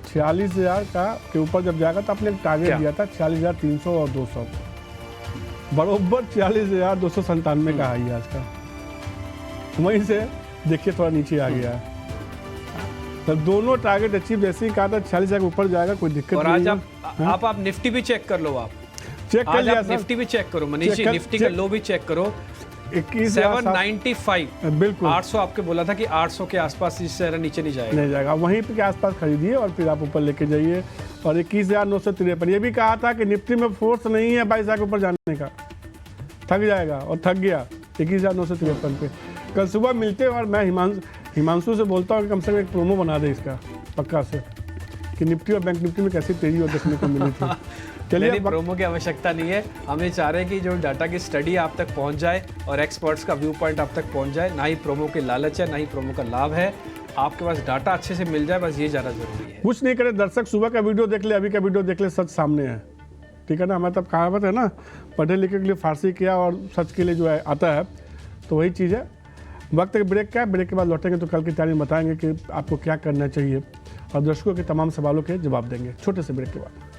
46,000 का के ऊपर जब जाएगा तो आपने एक टारगेट दिया था 46,300 और 200, बरोबर 46,297 का हाई आज का। वहीं से देखिए थोड़ा नीचे आ गया है। तो दोनों टारगेट अचीव जैसे ही कहा था 46,000 के ऊपर जाएगा, कोई दिक्कत और नहीं। आज आप निफ्टी भी चेक कर लो, आप चेक कर लिया, निफ्टी भी चेक करो मनीष जी, निफ्टी का लो भी चेक करो 795, बिल्कुल 800 आपके बोला था कि 800 के आसपास इससे नीचे नहीं जाएगा, वहीं पे के आसपास खरीदिए और फिर आप ऊपर लेके जाइए। और 21,953, ये भी कहा था कि निफ्टी में फोर्स नहीं है 22,000 के ऊपर जाने का, थक जाएगा और थक गया 21,953 पे। कल सुबह मिलते हैं और मैं हिमांशु से बोलता हूँ कि कम से कम एक प्रोमो बना दे इसका पक्का से, कि निफ्टी और बैंक निफ्टी में कैसी तेजी और देखने को मिली थी। चलिए, प्रोमो की आवश्यकता नहीं है, हम ये चाह रहे हैं कि जो डाटा की स्टडी आप तक पहुंच जाए और एक्सपर्ट्स का व्यू पॉइंट आप तक पहुंच जाए। ना ही प्रोमो के लालच है, ना ही प्रोमो का लाभ है, आपके पास डाटा अच्छे से मिल जाए, बस ये ज़्यादा जरूरी है। कुछ नहीं करे दर्शक, सुबह का वीडियो देख ले, अभी का वीडियो देख ले, सच सामने है, ठीक है ना। हमारे तब कहावत है ना, पढ़े लिखे के लिए फारसी किया और सच के लिए जो है आता है, तो वही चीज़ है। वक्त ब्रेक का है, ब्रेक के बाद लौटेंगे तो कल की तैयारी बताएंगे कि आपको क्या करना चाहिए और दर्शकों के तमाम सवालों के जवाब देंगे छोटे से ब्रेक के बाद।